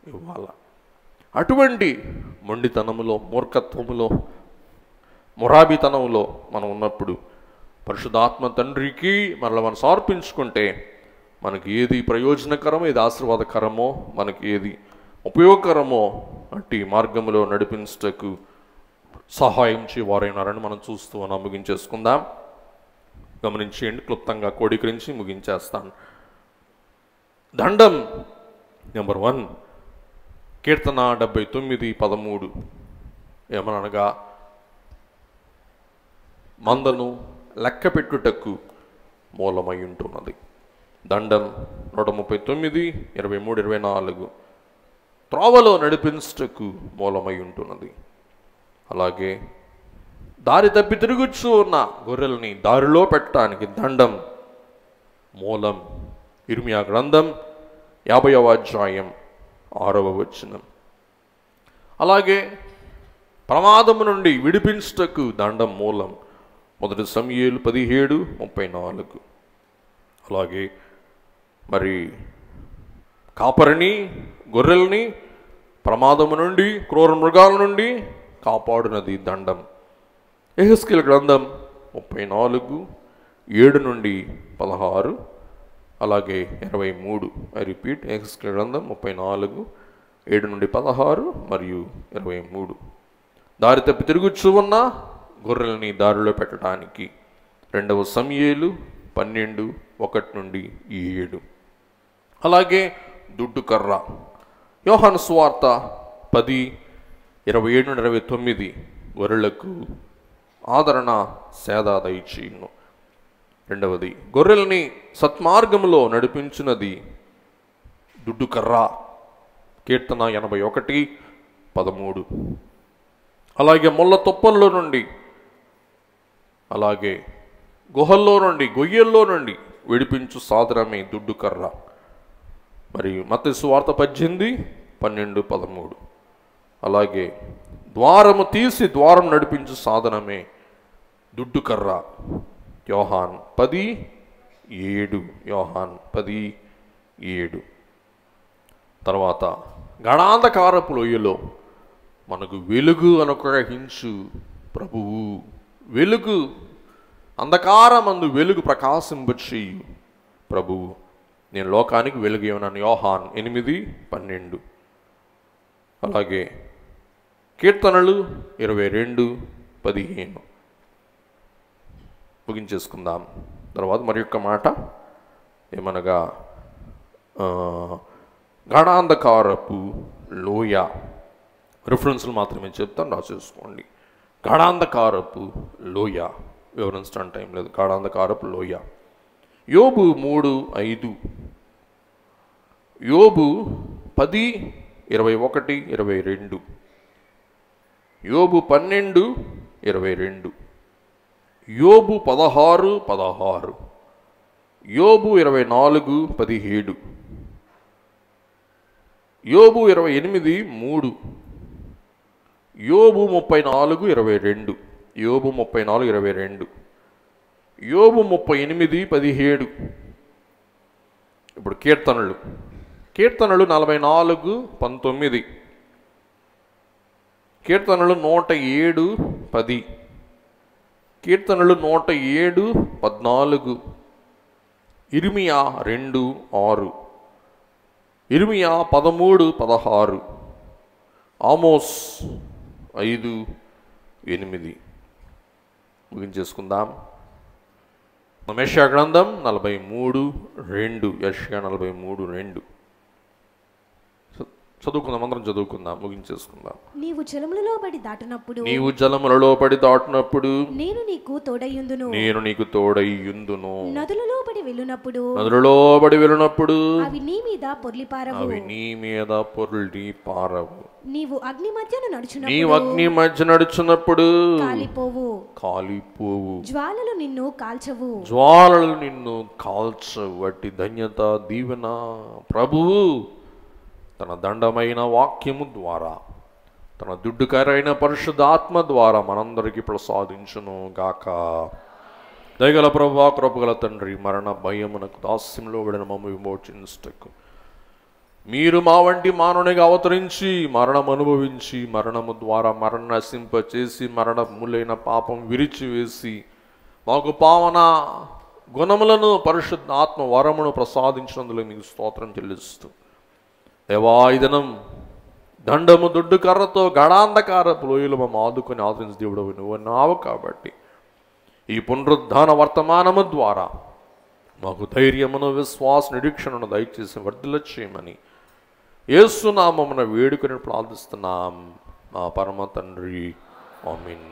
ఇవ్వాల. అటువంటి మొండితనములో, మూర్ఖత్వములో, మురాబితనంలో మనం ఉన్నప్పుడు పరిశుద్ధాత్మ తండ్రికి మరలా మనం సమర్పించుకుంటే మనకి ఏది ప్రయోజనకరమో, ఏది ఆశీర్వాదకరమో, మనకి ఏది ఉపయోగకరమో అట్టి మార్గంలో నడిపించటకు సహాయం చేయవారైనారని మనం చూస్తూ మనం ముగించేసుకుందాం. గమనించేయండి, క్లుప్తంగా కోడీకరించి ముగించేస్తాను. దండం నెంబర్ 1, కీర్తన 79:13 ఏమనగా మందను లెక్క పెట్టుటకు మూలమై ఉంటున్నది. దండం 139, 23, 24 త్రోవలో నడిపించుటకు మూలమై ఉంటున్నది. అలాగే దారి తప్పి తిరుగుచూ ఉన్న గొర్రెల్ని దారిలో పెట్టడానికి దండం మూలం. ఇర్మియా గ్రంథం 50వ అధ్యాయం 6వ వచనం. అలాగే ప్రమాదము నుండి విడిపించుటకు దండం మూలం. 1 సమూయేలు 17:34. అలాగే మరి కాపరిని, గొర్రెల్ని ప్రమాదము నుండి, క్రూర మృగాల నుండి కాపాడునది దండం. యెహెజ్కేలు గ్రంథం 34:7-16, అలాగే 23. ఐ రిపీట్, యెహెజ్కేలు గ్రంథం 34:7-16 మరియు 23. దారి తప్పి తిరుగుచూ ఉన్న గొర్రెల్ని దారిలో పెట్టడానికి 2 సమూయేలు 12:1-7. అలాగే దుడ్డు కర్ర. యోహాను సువార్త 10:27-29 గొర్రెలకు ఆదరణ సేద దయచేయును. రెండవది, గొర్రెల్ని సత్మార్గంలో నడిపించినది దుడ్డు కర్ర. కీర్తన 81:13. అలాగే ముళ్ళ తుప్పల్లో నుండి, అలాగే గుహల్లో నుండి, గొయ్యల్లో నుండి విడిపించు సాధనమే దుడ్డు కర్ర. మరి మత్తయి సువార్త 18:12-13. అలాగే ద్వారము తీసి ద్వారం నడిపించు సాధనమే దుడ్డు కర్ర. యోహాన్ 10:7. యోహాన్ 10:7. తర్వాత గణాంధకారపు లోయలో మనకు వెలుగు అనుగ్రహించు ప్రభువు. వెలుగు, అంధకారమందు వెలుగు ప్రకాశింపచేయు ప్రభువు. నేను లోకానికి వెలుగు ఉన్నాను. యోహాన్ 8:12. అలాగే కీర్తనలు 22:15. ముగించేసుకుందాం. తర్వాత మరి యొక్క మాట ఏమనగా గాఢాంధకారపు లోయ. రిఫరెన్స్లు మాత్రమే చెప్తాను, రాసేసుకోండి. గాఢాంధకారపు లోయ, వివరించడం టైం లేదు. గాఢాంధకారపు లోయ. యోబు 3:5. యోబు 10:21-22. యోబు 12:22. యోబు 16:16. యోబు 24:17. యోబు 28:3. యోబు 34:22. యోబు 34:22. యోబు 38:17. ఇప్పుడు కీర్తనలు 44:19. కీర్తనలు 107:10. కీర్తనలు 107:14. ఇర్మియా 2:6. ఇర్మియా 13:16. ఆమోస్ 5:8. ముగించేసుకుందాం. యెషయా గ్రంథం 43:2. యెషయా 43:2. చదువుకుందాం, అందరం చదువుకుందాం, ముగించేసుకుందాం. నీవు జలములలో పడి దాటినప్పుడు నీవు జలములలో పడి దాటినప్పుడు నేను నీకు తోడయ్యుందును. నేను నీకు తోడయ్యుందును. నదులలో పడి వెళ్ళినప్పుడు నదులలో పడి వెళ్ళినప్పుడు అవి నీ మీద పొర్లిపారవు. అవి నీ మీద పొర్లి పారవు. నీవు అగ్ని మధ్యను నీవు నడుచునప్పుడు అగ్ని మధ్య నడుచున్నప్పుడు కాలిపోవు. కాలిపోవు. జ్వాలలు నిన్ను కాల్చవు. జ్వాలలు నిన్ను కాల్చవు. అట్టి ధన్యత దీవెన ప్రభువు తన దండమైన వాక్యము ద్వారా, తన దుడ్డుకరైన పరిశుద్ధాత్మ ద్వారా మనందరికీ ప్రసాదించును గాక. దయగల ప్రభువా, కృపగల తండ్రి, మరణ భయమునకు దాస్యంలో పడిన మమ్మ విమోచించుటకు మీరు మా వంటి మానవునిగా అవతరించి మరణం అనుభవించి మరణము ద్వారా మరణ నశింపచేసి మరణములైన పాపం విరిచివేసి మాకు పావన గుణములను పరిశుద్ధ ఆత్మ వరమును ప్రసాదించినందులో మీకు స్తోత్రం చెల్లిస్తూ, దేవాయుధనం దండము దుడ్డు కర్రతో గడాంధకారపు లోయలు మమ్మ ఆదుకొని ఆదరించి దేవుడు నువ్వు నావు కాబట్టి ఈ పునరుద్ధాన వర్తమానము ద్వారా మాకు ధైర్యమును విశ్వాస నిరీక్షణను దయచేసి వర్ధిల్ల చేయమని యేసు నామమున వేడుకొని ప్రార్థిస్తున్నాం మా పరమ తండ్రి. ఆమేన్.